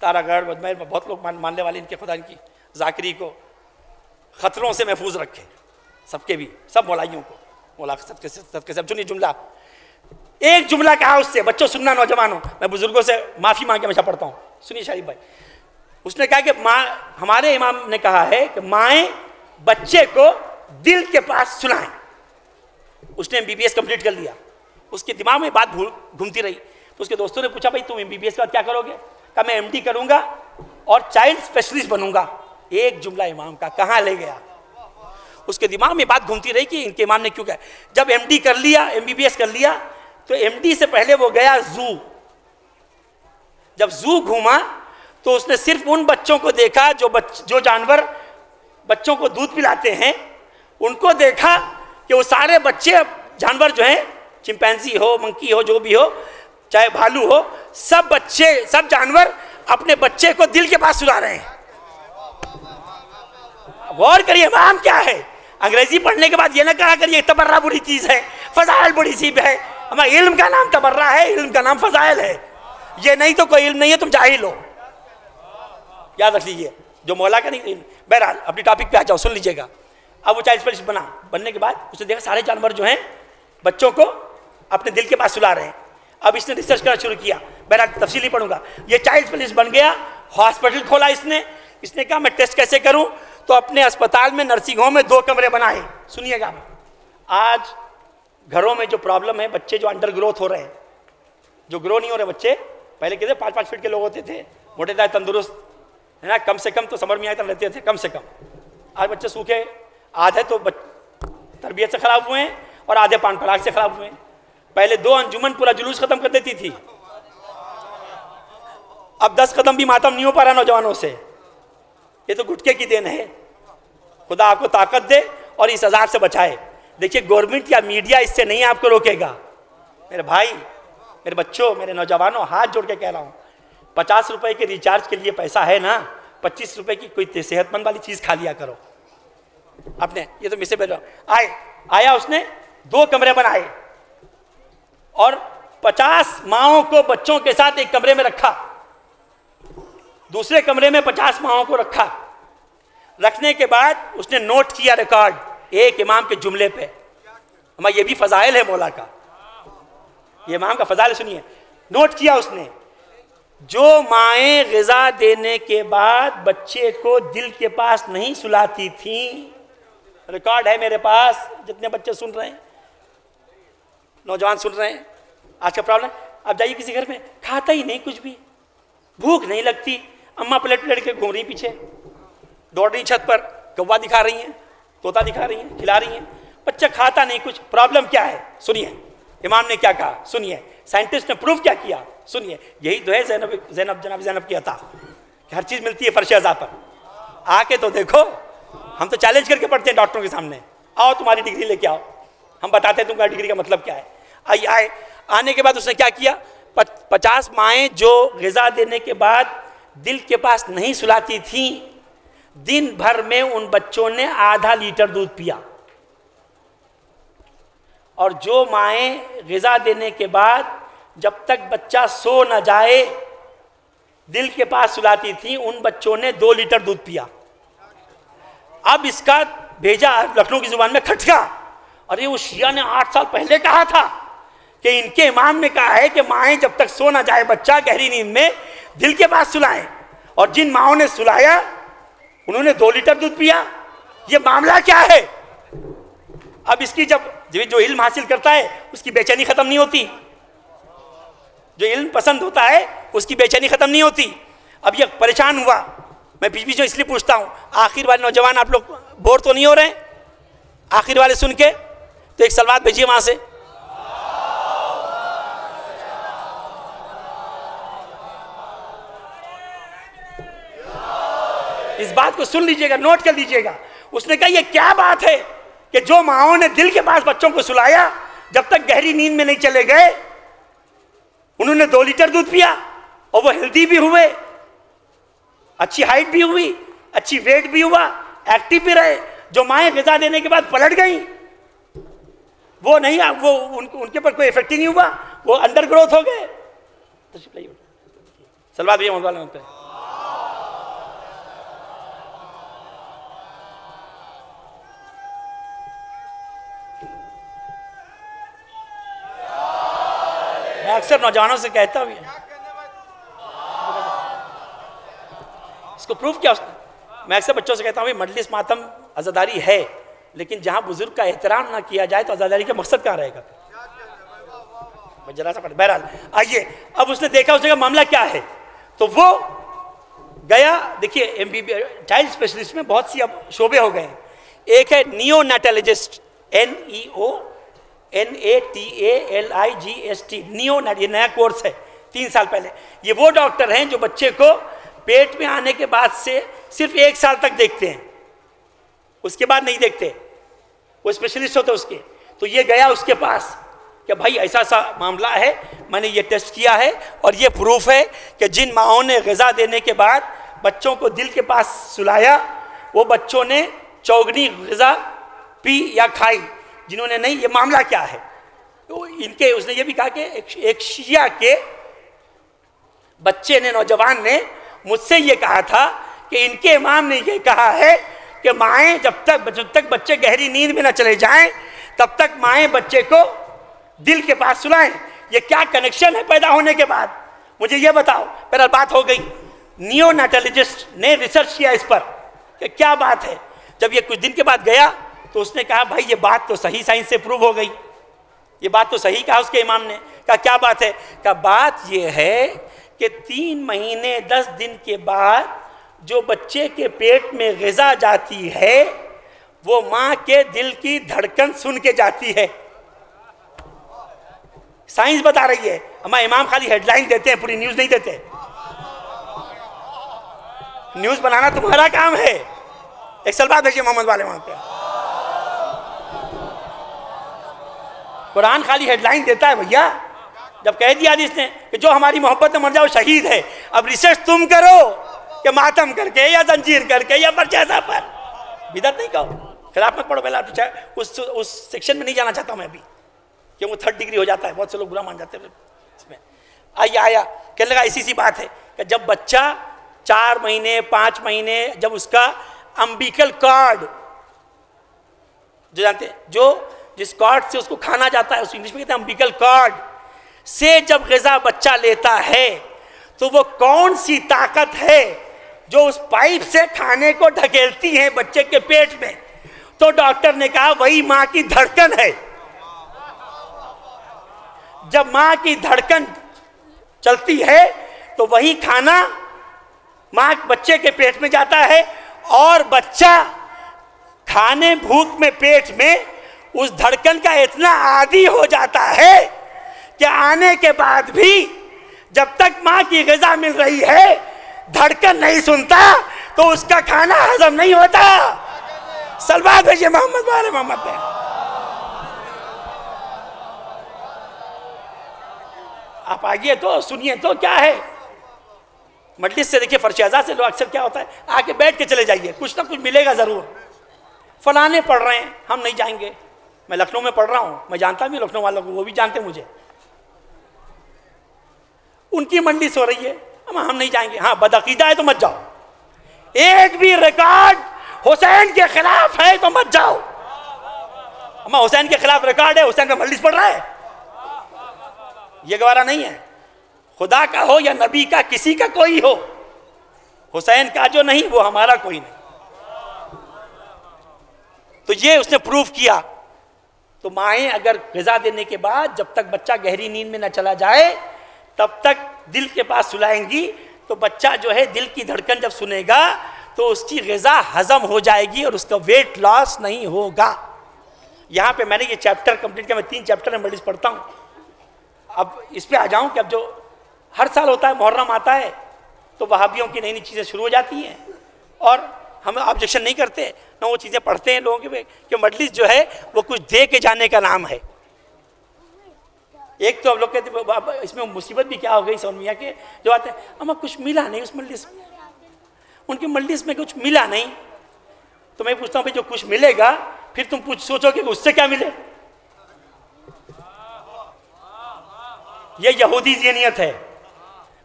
तारागढ़ बदमैर में बहुत लोग मानने वाले इनके खुदा इनकी जाकिरी को खतरों से महफूज रखे, सबके भी, सब मौलाइयों को, मौला सबके सब। सुनिए जुमला, एक जुमला कहा उससे, बच्चों सुनना, नौजवानों, मैं बुजुर्गों से माफी मांग के हमेशा पढ़ता हूँ। सुनिए शरीफ भाई, उसने कहा कि माँ, हमारे इमाम ने कहा है कि माएँ बच्चे को दिल के पास सुनाएं। उसने MBBS कंप्लीट कर लिया, उसके दिमाग में बात घूमती रही। तो उसके दोस्तों ने पूछा भाई तुम MBBS के बाद क्या करोगे? कहा मैं MD करूंगा और चाइल्ड स्पेशलिस्ट बनूंगा। एक जुमला इमाम का कहाँ ले गया? उसके दिमाग में बात घूमती रही कि इनके इमाम ने क्यों कहा। जब MD कर लिया, MBBS कर लिया, तो MD से पहले वो गया जू। जब जू घूमा तो उसने सिर्फ उन बच्चों को देखा जो जानवर बच्चों को दूध पिलाते हैं, उनको देखा कि वो सारे बच्चे जानवर जो हैं, चिंपैंजी हो, मंकी हो, जो भी हो, चाहे भालू हो, सब बच्चे, सब जानवर अपने बच्चे को दिल के पास सुला रहे हैं। गौर करिए इमाम क्या है। अंग्रेजी पढ़ने के बाद ये ना कहा करिए तबर्रा बुरी चीज है, फजाइल बड़ी सी है। हमारा इल्म का नाम तबर्रा है, इल्म का नाम फजाइल है। ये नहीं तो कोई इल्म नहीं है, तुम जाहिल हो, याद रख लीजिए। जो मौला का नहीं। बहरहाल अपनी टॉपिक पे आ जाओ, सुन लीजिएगा। अब वो चाइल्ड स्पेशलिस्ट बनने के बाद उसने देखा सारे जानवर जो हैं बच्चों को अपने दिल के पास सुला रहे हैं। अब इसने रिसर्च करना शुरू किया, बहरहाल तफसील नहीं पढ़ूंगा। ये चाइल्ड स्पेशलिस्ट बन गया, हॉस्पिटल खोला इसने कहा मैं टेस्ट कैसे करूं, तो अपने अस्पताल में, नर्सिंग होम में 2 कमरे बनाए। सुनिएगा, आज घरों में जो प्रॉब्लम है, बच्चे जो अंडर ग्रोथ हो रहे हैं, जो ग्रो नहीं हो रहे बच्चे, पहले कहते 5-5 फीट के लोग होते थे, मोटे दाए तंदुरुस्त है ना, कम से कम तो समर में आए रहते थे, कम से कम। आज बच्चे सूखे, आधे तो तरबियत से खराब हुए हैं और आधे पान पराग से खराब हुए हैं। पहले 2 अंजुमन पूरा जुलूस खत्म कर देती थी, अब 10 कदम भी मातम नहीं हो पा रहा नौजवानों से। ये तो गुटके की देन है, खुदा आपको ताकत दे और इस अजाब से बचाए। देखिए गवर्नमेंट या मीडिया इससे नहीं आपको रोकेगा। मेरे भाई, मेरे बच्चों, मेरे नौजवानों, हाथ जोड़ के कह रहा हूँ, 50 रुपए के रिचार्ज के लिए पैसा है ना, 25 रुपए की कोई सेहतमंद वाली चीज खा लिया करो। आपने ये तो मिसे भेजो आया उसने 2 कमरे बनाए और 50 माओं को बच्चों के साथ एक कमरे में रखा, दूसरे कमरे में 50 माओं को रखा। रखने के बाद उसने नोट किया रिकॉर्ड एक इमाम के जुमले पे। हमारा ये भी फजाइल है मौला का, ये इमाम का फजाइल सुनिए। नोट किया उसने, जो माएँ ग़िज़ा देने के बाद बच्चे को दिल के पास नहीं सुलाती थी, रिकॉर्ड है मेरे पास, जितने बच्चे सुन रहे हैं, नौजवान सुन रहे हैं, आज का प्रॉब्लम। अब जाइए किसी घर में, खाता ही नहीं कुछ भी, भूख नहीं लगती, अम्मा पलट पलट के घूम रही पीछे, दौड़ रही छत पर, कौवा दिखा रही हैं, तोता दिखा रही हैं, खिला रही हैं, बच्चा खाता नहीं कुछ। प्रॉब्लम क्या है सुनिए, इमाम ने क्या कहा सुनिए, साइंटिस्ट ने प्रूफ क्या किया सुनिए। यही तो है जनाब ज़ैनब की अता कि हर चीज़ मिलती है फर्श अज़ा पर। आके तो देखो, हम तो चैलेंज करके पढ़ते हैं डॉक्टरों के सामने, आओ तुम्हारी डिग्री लेके आओ, हम बताते हैं तुम्हारी डिग्री का मतलब क्या है। आए आने के बाद उसने क्या किया, 50 माएँ जो ग़िज़ा देने के बाद दिल के पास नहीं सुलाती थी, दिन भर में उन बच्चों ने आधा लीटर दूध पिया। और जो माएँ ग़िज़ा देने के बाद जब तक बच्चा सो न जाए दिल के पास सुलाती थी, उन बच्चों ने 2 लीटर दूध पिया। अब इसका भेजा लखनऊ की जुबान में खटका, अरे वो शिया ने 8 साल पहले कहा था कि इनके इमाम ने कहा है कि माएँ जब तक सो ना जाए बच्चा गहरी नींद में दिल के पास सुलाएं, और जिन माओं ने सुलाया उन्होंने 2 लीटर दूध पिया। ये मामला क्या है? अब इसकी जब जो इल्म हासिल करता है उसकी बेचैनी खत्म नहीं होती, जो इल्म पसंद होता है उसकी बेचैनी खत्म नहीं होती। अब ये परेशान हुआ, मैं बीच बीच में इसलिए पूछता हूँ, आखिर वाले नौजवान आप लोग बोर तो नहीं हो रहे? आखिर वाले सुन के तो एक सलवात भेजिए वहां से। इस बात को सुन लीजिएगा, नोट कर लीजिएगा। उसने कहा ये क्या बात है कि जो माओं ने दिल के पास बच्चों को सुलाया, जब तक गहरी नींद में नहीं चले गए उन्होंने 2 लीटर दूध पिया, और वो हेल्दी भी हुए, अच्छी हाइट भी हुई, अच्छी वेट भी हुआ, एक्टिव भी रहे। जो माएँ ग़िज़ा देने के बाद पलट गई वो नहीं, वो उनके पर कोई इफेक्ट ही नहीं हुआ, वो अंडर ग्रोथ हो गए। सलवात भैया मोहम्मद पे मैं अक्सर नौजवानों से कहता हूँ, इसको प्रूफ क्या उसने, मैं अक्सर बच्चों से कहता हूँ मजलिस मातम अज़ादारी है, लेकिन जहाँ बुजुर्ग का एहतराम ना किया जाए तो अज़ादारी का मकसद कहाँ रहेगा? जरा सा बहरहाल आइए, अब उसने देखा उस जगह मामला क्या है, तो वो गया। देखिए MBBS चाइल्ड स्पेशलिस्ट में बहुत सी अब शोबे हो गए हैं। एक है नियोनेटोलॉजिस्ट, NEONATALIGST, नियोनेट, ये नया कोर्स है 3 साल पहले। ये वो डॉक्टर हैं जो बच्चे को पेट में आने के बाद से सिर्फ 1 साल तक देखते हैं, उसके बाद नहीं देखते, वो स्पेशलिस्ट होते उसके। तो ये गया उसके पास कि भाई ऐसा सा मामला है, मैंने ये टेस्ट किया है और ये प्रूफ है कि जिन माओं ने ग़िज़ा देने के बाद बच्चों को दिल के पास सुलाया, वो बच्चों ने चौगनी ग़िज़ा पी या खाई, जिन्होंने नहीं। ये मामला क्या है? तो इनके उसने ये भी कहा कि एक शिया के बच्चे ने, नौजवान ने मुझसे ये कहा था कि इनके इमाम ने ये कहा है कि माएँ जब तक बच्चे गहरी नींद में न चले जाएं तब तक माएँ बच्चे को दिल के पास सुलाएं। ये क्या कनेक्शन है पैदा होने के बाद? मुझे ये बताओ। पहले बात हो गई, नियोनेटोलॉजिस्ट ने रिसर्च किया इस पर कि क्या बात है। जब ये कुछ दिन के बाद गया तो उसने कहा भाई ये बात तो सही, साइंस से प्रूव हो गई, ये बात तो सही कहा उसके इमाम ने। कहा क्या बात है? कहा बात ये है कि 3 महीने 10 दिन के बाद जो बच्चे के पेट में ग़िज़ा जाती है वो माँ के दिल की धड़कन सुन के जाती है। साइंस बता रही है। हमारे इमाम खाली हेडलाइन देते हैं, पूरी न्यूज़ नहीं देते। न्यूज़ बनाना तुम्हारा काम है, एक सलवात भेजिए मोहम्मद वाले वहां पे। कुरान खाली हेडलाइन देता है भैया, जब कह दिया जिसने कि जो हमारी मोहब्बत में मर जाओ शहीद है, अब रिसर्च तुम करो कि मातम करके या जंजीर करके या परचेसा पर, बिदअत नहीं कहो, खिलाफ मत पढ़ो। पहला उस सेक्शन में नहीं जाना चाहता मैं अभी, क्योंकि वो 3rd डिग्री हो जाता है, बहुत से लोग बुरा मान जाते हैं इसमें। आया कहने लगा इसी सी बात है कि जब बच्चा 4 महीने 5 महीने, जब उसका अम्बिकल कॉर्ड, जो जानते हैं, जो जिस कॉर्ड से उसको खाना जाता है, उसको इंग्लिश में कहते हैं अम्बिकल कॉर्ड, से जब ग़िज़ा बच्चा लेता है तो वो कौन सी ताकत है जो उस पाइप से खाने को ढकेलती है बच्चे के पेट में? तो डॉक्टर ने कहा वही मां की धड़कन है। जब मां की धड़कन चलती है तो वही खाना मां बच्चे के पेट में जाता है, और बच्चा खाने भूख में पेट में उस धड़कन का इतना आदी हो जाता है कि आने के बाद भी जब तक मां की ग़िज़ा मिल रही है धड़कन नहीं सुनता तो उसका खाना हजम नहीं होता। सलवात भेजिए मोहम्मद वाले मोहम्मद पे। आप आइए तो सुनिए तो क्या है। मजलिस से देखिए, फरशेज़ा से लोग अक्सर क्या होता है, आके बैठ के चले जाइए, कुछ ना कुछ मिलेगा जरूर। फलाने पढ़ रहे हैं, हम नहीं जाएंगे। मैं लखनऊ में पढ़ रहा हूं, मैं जानता भी लखनऊ वालों को, वो भी जानते मुझे। उनकी मजलिस हो रही है, हम नहीं जाएंगे। हाँ, बदअकीदा है तो मत जाओ। एक भी रिकॉर्ड हुसैन के खिलाफ है तो मत जाओ। अम्मा हुसैन के खिलाफ रिकॉर्ड है, हुसैन का मजलिस पढ़ रहा है, ये गवारा नहीं है। खुदा का हो या नबी का, किसी का कोई हो, हुसैन का जो नहीं वो हमारा कोई नहीं। तो ये उसने प्रूफ किया। तो माएँ अगर ग़िज़ा देने के बाद जब तक बच्चा गहरी नींद में न चला जाए तब तक दिल के पास सुलाएंगी, तो बच्चा जो है दिल की धड़कन जब सुनेगा तो उसकी ग़िज़ा हजम हो जाएगी और उसका वेट लॉस नहीं होगा। यहाँ पे मैंने ये चैप्टर कंप्लीट किया, मैं 3 चैप्टर में मजलिस पढ़ता हूँ। अब इस पे आ जाऊँ कि अब जो हर साल होता है, मुहर्रम आता है तो वहाबियों की नई नई चीज़ें शुरू हो जाती हैं और हम ऑब्जेक्शन नहीं करते ना, वो चीज़ें पढ़ते हैं लोगों के कि मजलिस जो है वो कुछ दे के जाने का नाम है। एक तो हम लोग कहते इसमें मुसीबत भी क्या हो गई सोनिया के, जो आते हैं अम्मा कुछ मिला नहीं उस मजलिस में, उनकी मजलिस में कुछ मिला नहीं। तो मैं पूछता हूँ भाई जो कुछ मिलेगा फिर तुम कुछ सोचोगे उससे क्या मिले? ये यहूदी ज़हनियत है,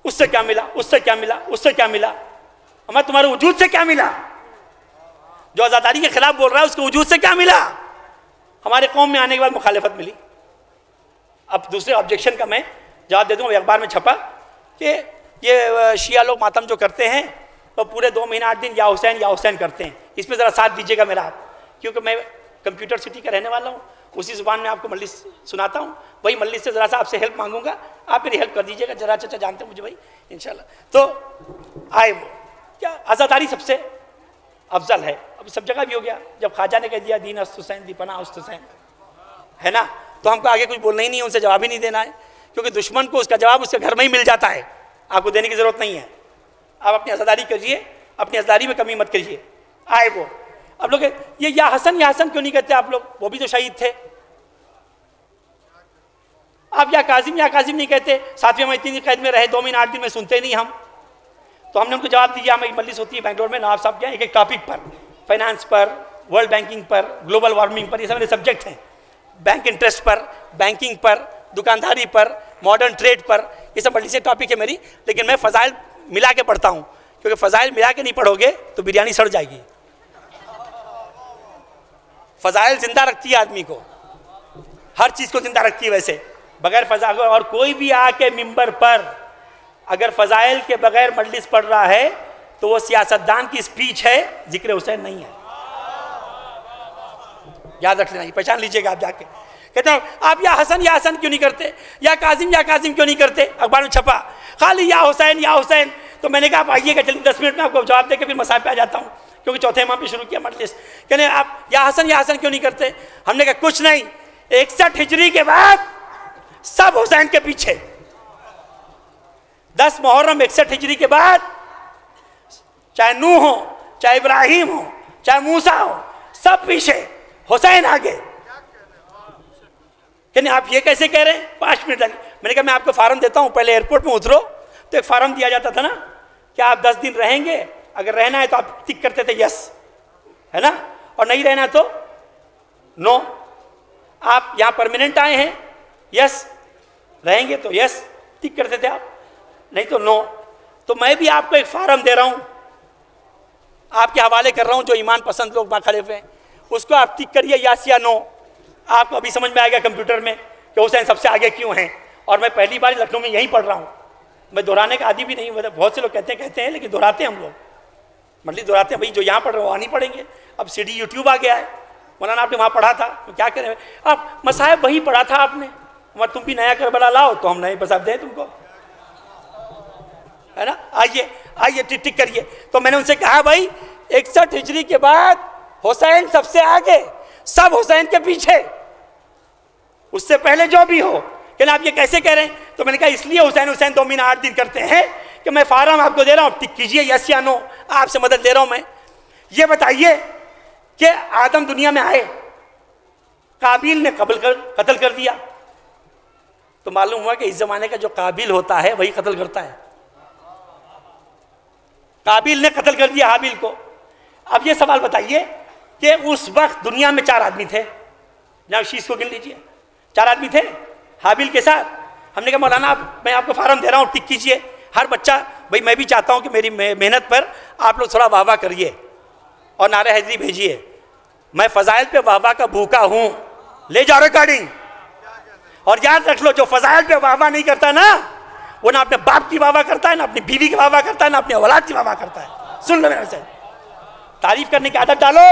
उससे क्या मिला, उससे क्या मिला, उससे क्या मिला। अम्मा तुम्हारे वजूद से क्या मिला? जो आज़ादारी के खिलाफ बोल रहा है उसके वजूद से क्या मिला? हमारे कौम में आने के बाद मुखालिफत मिली। अब दूसरे ऑब्जेक्शन का मैं जवाब दे दूँ। अखबार में छपा कि ये शिया लोग मातम जो करते हैं वो पूरे 2 महीना 8 दिन या हुसैन करते हैं। इसमें ज़रा साथ दीजिएगा मेरा आप, क्योंकि मैं कंप्यूटर सिटी का रहने वाला हूँ, उसी ज़ुबान में आपको मजलिस सुनाता हूँ। वही मजलिस से ज़रा सा आपसे हेल्प मांगूंगा, आप मेरी हेल्प कर दीजिएगा। जरा चाचा जानते हैं मुझे भाई इंशाल्लाह। तो आए वो क्या आज़ादारी सबसे अफजल है। अब सब जगह भी हो गया, जब ख्वाजा ने कह दिया दीन अस्त हुसैन दीपना अस्त हुसैन, है ना, तो हमको आगे कुछ बोलना ही नहीं है, उनसे जवाब ही नहीं देना है, क्योंकि दुश्मन को उसका जवाब उसके घर में ही मिल जाता है, आपको देने की ज़रूरत नहीं है। आप अपनी आज़ादारी करिए, अपनी आज़ादारी में कमी मत करिए। आए वो अब लोग ये या हसन क्यों नहीं कहते आप लोग? वो भी तो शहीद थे। आप या काजिम नहीं कहते। 7वीं में इतनी कैद में रहे, 2 महीने 8 दिन में सुनते नहीं हम। तो हमने उनको जवाब दिया, हमारी मजलिस होती है बेंगलोर में, नवाब साहब के एक टॉपिक पर, फाइनेंस पर, वर्ल्ड बैंकिंग पर, ग्लोबल वार्मिंग पर, ये सब मेरे सब्जेक्ट हैं। बैंक इंटरेस्ट पर, बैंकिंग पर, दुकानदारी पर, मॉडर्न ट्रेड पर, ये सब मजलिस टॉपिक है मेरी। लेकिन मैं फ़ज़ाइल मिला के पढ़ता हूँ, क्योंकि फ़ज़ाइल मिला के नहीं पढ़ोगे तो बिरयानी सड़ जाएगी। फ़ज़ाइल जिंदा रखती है आदमी को, हर चीज़ को जिंदा रखती है। वैसे बगैर फ़ज़ाइल, और कोई भी आके मिंबर पर अगर फ़ज़ाइल के बगैर मजलिस पढ़ रहा है तो वो सियासतदान की स्पीच है, जिक्र हुसैन नहीं है। याद रख लेना, पहचान लीजिएगा आप जाके। कहते हैं आप या हसन क्यों नहीं करते, या काजिम क्यों नहीं करते? अखबार में छपा खाली या हुसैन। तो मैंने कहा आप आइएगा, चलिए 10 मिनट में आपको जवाब दे के फिर मसाब पे आ जाता हूँ, क्योंकि चौथे इमाम पे शुरू किया मजलिस। कहने आप या हसन क्यों नहीं करते? हमने कहा कुछ नहीं, 61 हिजरी के बाद सब हुसैन के पीछे। 10 मुहर्रम 61 हिजरी के बाद, चाहे नूह हो, चाहे इब्राहिम हो, चाहे मूसा हो, सब पीछे, हुसैन आगे। कहने आप ये कैसे कह रहे हैं? 5 मिनट लगे। मैंने कहा मैं आपको फार्म देता हूँ, पहले एयरपोर्ट में उतरो तो एक फार्म दिया जाता था ना कि आप 10 दिन रहेंगे, अगर रहना है तो आप टिक करते थे यस, है ना, और नहीं रहना तो नो। आप यहाँ परमानेंट आए हैं, यस, रहेंगे तो यस टिक करते थे आप, नहीं तो नो। तो मैं भी आपको एक फार्म दे रहा हूँ, आपके हवाले कर रहा हूँ, जो ईमान पसंद लोग वहाँ खड़े हुए हैं, उसको आप टिक करिए यस या नो। आपको अभी समझ में आएगा कंप्यूटर में कि हुसैन सबसे आगे क्यों हैं। और मैं पहली बार लखनऊ में यहीं पढ़ रहा हूँ, मैं दोहराने का आदी भी नहीं हूँ। बहुत से लोग कहते हैं लेकिन दोहराते हैं हम लोग, मतलब दोहराते हैं। भाई जो यहाँ पढ़ रहे हो वहाँ नहीं पढ़ेंगे। अब CD यूट्यूब आ गया है, मौलाना आपने वहाँ पढ़ा था तो क्या करें, आप मसाहब वही पढ़ा था आपने, मगर तुम भी नया करबला लाओ तो हम नए मसाहब दें तुमको, है ना। आइए आइए टिक टिक करिए। तो मैंने उनसे कहा भाई 61 हिजरी के बाद हुसैन सबसे आगे, सब हुसैन के पीछे, उससे पहले जो भी हो। कहना आप ये कैसे कह रहे हैं? तो मैंने कहा इसलिए हुसैन हुसैन 2 महीना 8 दिन करते हैं कि मैं फार्म आपको दे रहा हूँ, टिक कीजिए यस या नो, आपसे मदद ले रहा हूँ मैं। ये बताइए कि आदम दुनिया में आए, काबिल ने कत्ल कर दिया, तो मालूम हुआ कि इस जमाने का जो काबिल होता है वही कत्ल करता है। काबिल ने कत्ल कर दिया हाबिल को। अब ये सवाल बताइए कि उस वक्त दुनिया में 4 आदमी थे, जनाब शीश को गिन लीजिए, 4 आदमी थे हाबिल के साथ। हमने कहा मौलाना मैं आपको फार्म दे रहा हूँ, टिक कीजिए। हर बच्चा, भाई मैं भी चाहता हूँ कि मेरी मेहनत पर आप लोग थोड़ा वाह करिए और नारे हैदरी भेजिए। मैं फजाइल पे वाह का भूखा हूँ, ले जाओ रिकॉर्डिंग। और याद रख लो, जो फजाइल पे वाह नहीं करता ना, वो ना अपने बाप की वाह करता है, ना अपनी बीवी की वाह करता है, ना अपनी औलाद की वाह करता है। सुन लो मेरे से, तारीफ करने की आदत डालो।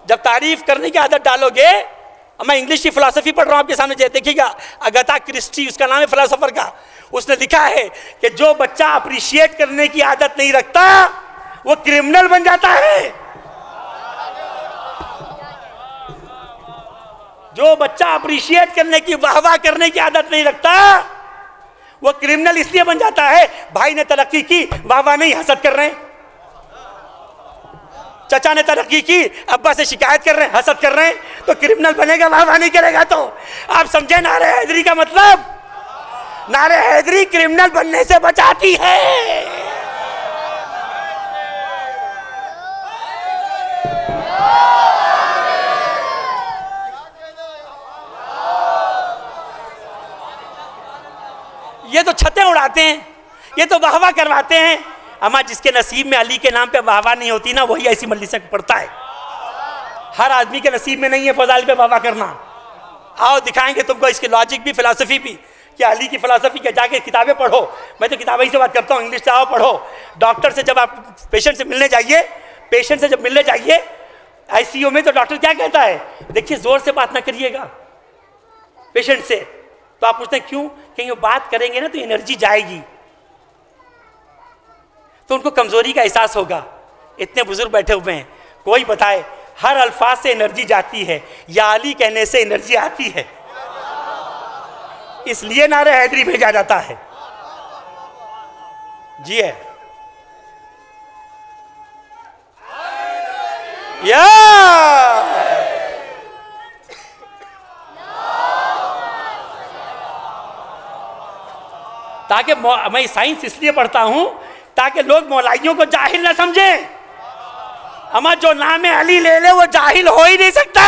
जब तारीफ करने की आदत डालोगे, मैं इंग्लिश की फिलॉसफी पढ़ रहा हूँ आपके सामने, देखिएगा अगाथा क्रिस्टी उसका नाम है फिलॉसफर का, उसने लिखा है कि जो बच्चा अप्रिशिएट करने की आदत नहीं रखता वो क्रिमिनल बन जाता है। जो बच्चा अप्रिशिएट करने की, वाहवाह करने की आदत नहीं रखता वो क्रिमिनल इसलिए बन जाता है, भाई ने तरक्की की, वाहवाह नहीं, हसद कर रहे हैं। चचा ने तरक्की की, अब्बा से शिकायत कर रहे हैं, हसद कर रहे हैं, तो क्रिमिनल बनेगा, वाह नहीं करेगा। तो आप समझे नारे हैदरी का मतलब? नारे हैदरी क्रिमिनल बनने से बचाती है। ये तो छतें उड़ाते हैं, ये तो वाहवाह करवाते हैं। अमा जिसके नसीब में अली के नाम पे वाहवाह नहीं होती ना, वही ऐसी मजलिस पढ़ता है। हर आदमी के नसीब में नहीं है फजाइल पे वाहवाह करना। आओ दिखाएंगे तुमको इसकी लॉजिक भी, फिलॉसफी भी, कि अली की फिलॉसफी के जाके किताबें पढ़ो। मैं तो किताबें ही से बात करता हूँ, इंग्लिश से आओ पढ़ो। डॉक्टर से जब आप पेशेंट से मिलने जाइए, पेशेंट से जब मिलने जाइए ICU में, तो डॉक्टर क्या कहता है? देखिए जोर से बात ना करिएगा पेशेंट से। तो आप पूछते हैं क्यों? कहीं वो बात करेंगे ना तो एनर्जी जाएगी, तो उनको कमजोरी का एहसास होगा। इतने बुजुर्ग बैठे हुए हैं, कोई बताए हर अल्फाज से एनर्जी जाती है या अली कहने से एनर्जी आती है? इसलिए नारे हैदरी भेजा जाता है। जी है या ताकि मैं साइंस इसलिए पढ़ता हूं ताकि लोग मौलाइयों को जाहिल ना समझे। हमारा जो नाम है अली ले ले, वो जाहिल हो ही नहीं सकता।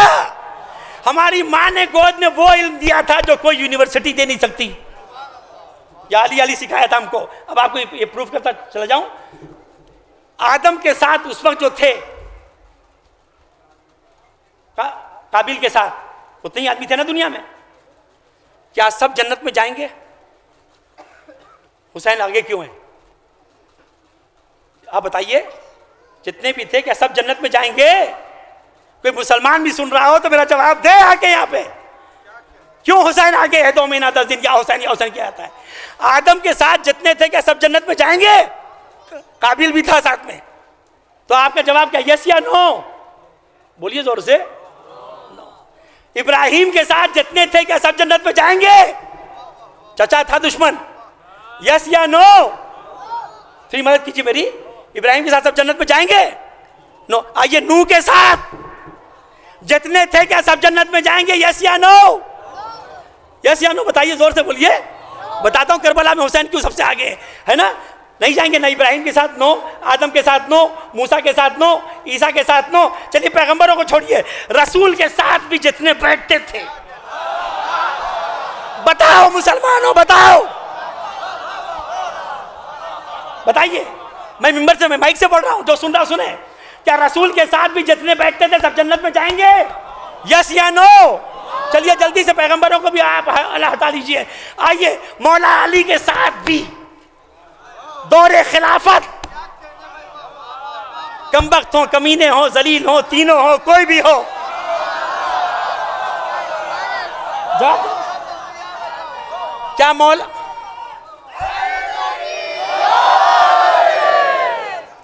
हमारी माँ ने गोद में वो इल्म दिया था जो कोई यूनिवर्सिटी दे नहीं सकती। या अली अली सिखाया था हमको। अब आपको ये प्रूफ करता चला जाऊं, आदम के साथ उस वक्त जो थे, काबिल के साथ उतने ही आदमी थे ना दुनिया में, क्या सब जन्नत में जाएंगे? हुसैन आगे क्यों है? आप बताइए, जितने भी थे क्या सब जन्नत में जाएंगे? कोई मुसलमान भी सुन रहा हो तो मेरा जवाब दे आके यहाँ पे, क्यों हुसैन आगे है? 2 महीना 10 दिन, या हुसैन क्या आता है? आदम के साथ जितने थे क्या सब जन्नत में जाएंगे? काबिल भी था साथ में। तो आपका जवाब क्या, यस या नो? बोलिए जोर से। इब्राहिम के साथ जितने थे क्या सब जन्नत में जाएंगे? चचा था दुश्मन, यस या नो? फिर मदद कीजिए मेरी। इब्राहिम के साथ सब जन्नत में जाएंगे? नो। आइए, नूह के साथ जितने थे क्या सब जन्नत में जाएंगे? यस या नो? यस या नो बताइए, जोर से बोलिए। बताता हूं करबला में हुसैन क्यों सबसे आगे है ना। नहीं जाएंगे ना इब्राहिम के साथ नो, आदम के साथ नो, मूसा के साथ नो, ईसा के साथ नो। चलिए पैगंबरों को छोड़िए, रसूल के साथ भी जितने बैठते थे, बताओ मुसलमानों, बताओ, बताइए। मैं मिंबर से, मैं माइक से बोल रहा हूं, जो सुन रहा सुने। क्या रसूल के साथ भी जितने बैठते थे सब जन्नत में जाएंगे? यस या नो? चलिए जल्दी से पैगंबरों को भी आप अल्लाह हटा दीजिए। आइए, मौला अली के साथ भी दौरे खिलाफत, कमबख्त हो, कमीने हो, जलील हो, तीनों हो, कोई भी हो, क्या मौला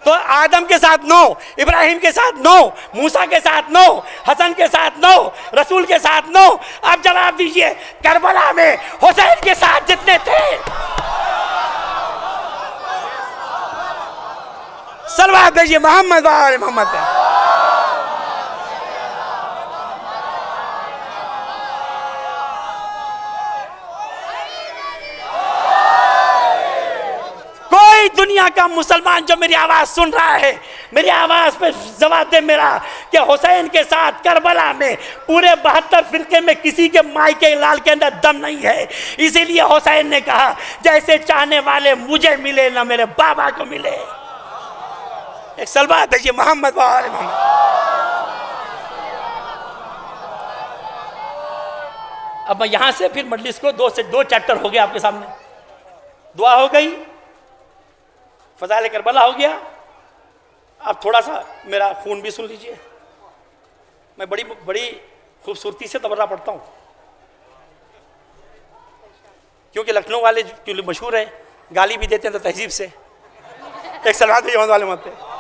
तो आदम के साथ नो, इब्राहिम के साथ नो, मूसा के साथ नो, हसन के साथ नो, रसूल के साथ नो। अब जवाब दीजिए, करबला में हुसैन के साथ जितने थे, सलवात भेजिए मोहम्मद वाले मोहम्मद पे। कोई दुनिया का मुसलमान जो मेरी आवाज सुन रहा है, मेरी आवाज पे जवाब दे मेरा, कि हुसैन के साथ करबला में पूरे 72 फिरके में किसी के माई के लाल के अंदर दम नहीं है। इसीलिए हुसैन ने कहा, जैसे चाहने वाले मुझे मिले ना मेरे बाबा को मिले। एक सलवात भेजिए मोहम्मद वाले मोहम्मद। अब मैं यहां से फिर मजलिस को दो चैप्टर हो गया आपके सामने। दुआ हो गई, फजाइल करबला हो गया। अब थोड़ा सा मेरा खून भी सुन लीजिए। मैं बड़ी बड़ी खूबसूरती से तबर्रा पढ़ता हूँ, क्योंकि लखनऊ वाले जो मशहूर है, गाली भी देते हैं तो तहजीब से। एक सलात है वाले मत पे।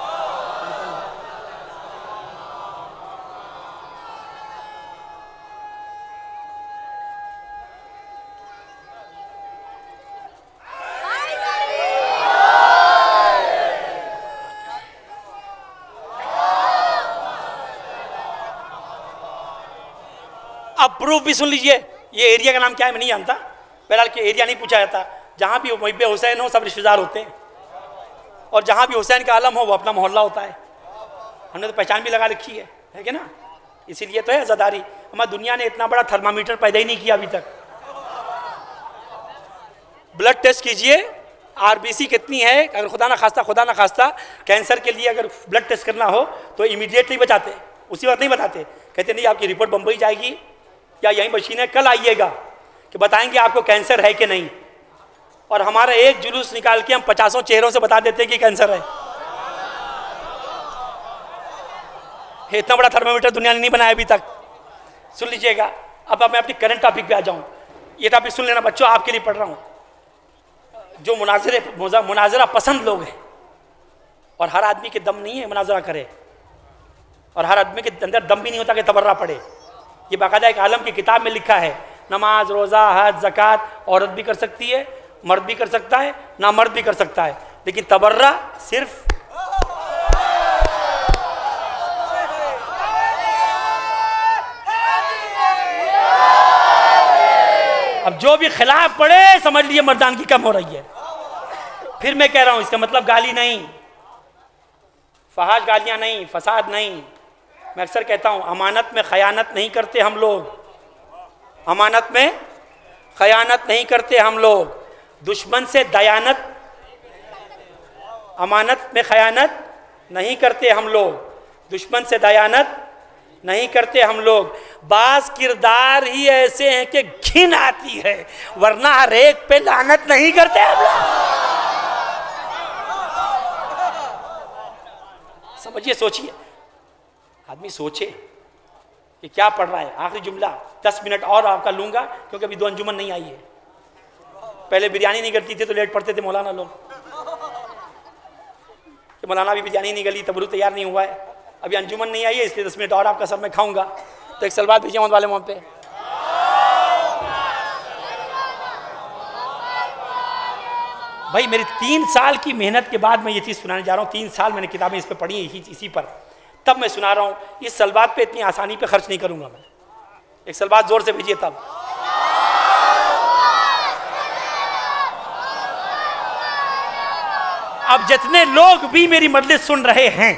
अब प्रूफ भी सुन लीजिए। ये एरिया का नाम क्या है मैं नहीं जानता, बहरहाल कि एरिया नहीं पूछा जाता। जहाँ भी वहीं पे हुसैन हो सब रिश्तेदार होते हैं, और जहाँ भी हुसैन का आलम हो वो अपना मोहल्ला होता है। हमने तो पहचान भी लगा रखी है कि ना। इसीलिए तो है आज़ादारी। हमारी दुनिया ने इतना बड़ा थर्मामीटर पैदा ही नहीं किया अभी तक। ब्लड टेस्ट कीजिए, आरबीसी कितनी है। अगर खुदा ना खास्ता कैंसर के लिए अगर ब्लड टेस्ट करना हो तो इमीडिएटली बताते, उसी वक्त नहीं बताते। कहते नहीं आपकी रिपोर्ट बम्बई जाएगी या यही मशीन है, कल आइएगा कि बताएंगे आपको कैंसर है कि नहीं। और हमारा एक जुलूस निकाल के हम 50 चेहरों से बता देते हैं कि कैंसर है। इतना बड़ा थर्मामीटर दुनिया ने नहीं बनाया अभी तक। सुन लीजिएगा। अब मैं अपनी करंट टॉपिक पे आ जाऊं। ये टॉपिक सुन लेना बच्चों, आपके लिए पढ़ रहा हूं। जो मुनाजरा पसंद लोग हैं, और हर आदमी के दम नहीं है मुनाजरा करे, और हर आदमी के अंदर दम भी नहीं होता कि तबर्रा पढ़े। ये बाकायदा एक आलम की किताब में लिखा है। नमाज, रोज़ा, हज, ज़कात औरत भी कर सकती है, मर्द भी कर सकता है, ना मर्द भी कर सकता है, लेकिन तबर्रा सिर्फ अब जो भी खिलाफ पड़े समझ लिए मर्दानगी कम हो रही है। फिर मैं कह रहा हूं, इसका मतलब गाली नहीं, फहाश गालियां नहीं, फसाद नहीं। मैं अक्सर कहता हूं, अमानत में खयानत नहीं करते हम लोग। अमानत में खयानत नहीं करते हम लोग। दुश्मन से दयानत, अमानत में खयानत नहीं करते हम लोग। दुश्मन से दयानत नहीं करते हम लोग। बास किरदार ही ऐसे हैं कि घिन आती है, वरना हर एक पे लानत नहीं करते हम लोग। समझिए, सोचिए। आदमी सोचे कि क्या पढ़ रहा है। आखिरी जुमला 10 मिनट और आपका लूंगा, क्योंकि अभी 2 अंजुमन नहीं आई है। पहले बिरयानी नहीं करती थी तो लेट पढ़ते थे मौलाना लोग, कि मौलाना अभी बिरयानी नहीं गली, तबरू तैयार नहीं हुआ है, अभी अंजुमन नहीं आई है, इसलिए 10 मिनट और आपका सब मैं खाऊंगा। तो एक सलवात भेजिए मोहम्मद वाले मोहम्मद पे। भाई मेरी 3 साल की मेहनत के बाद मैं ये चीज़ सुनाने जा रहा हूँ। 3 साल मैंने किताबें इस पर पढ़ी, इसी पर तब मैं सुना रहा हूं। इस सलवात पे इतनी आसानी पे खर्च नहीं करूंगा मैं। एक सलवात जोर से भेजिए तब। अब जितने लोग भी मेरी मजलिस सुन रहे हैं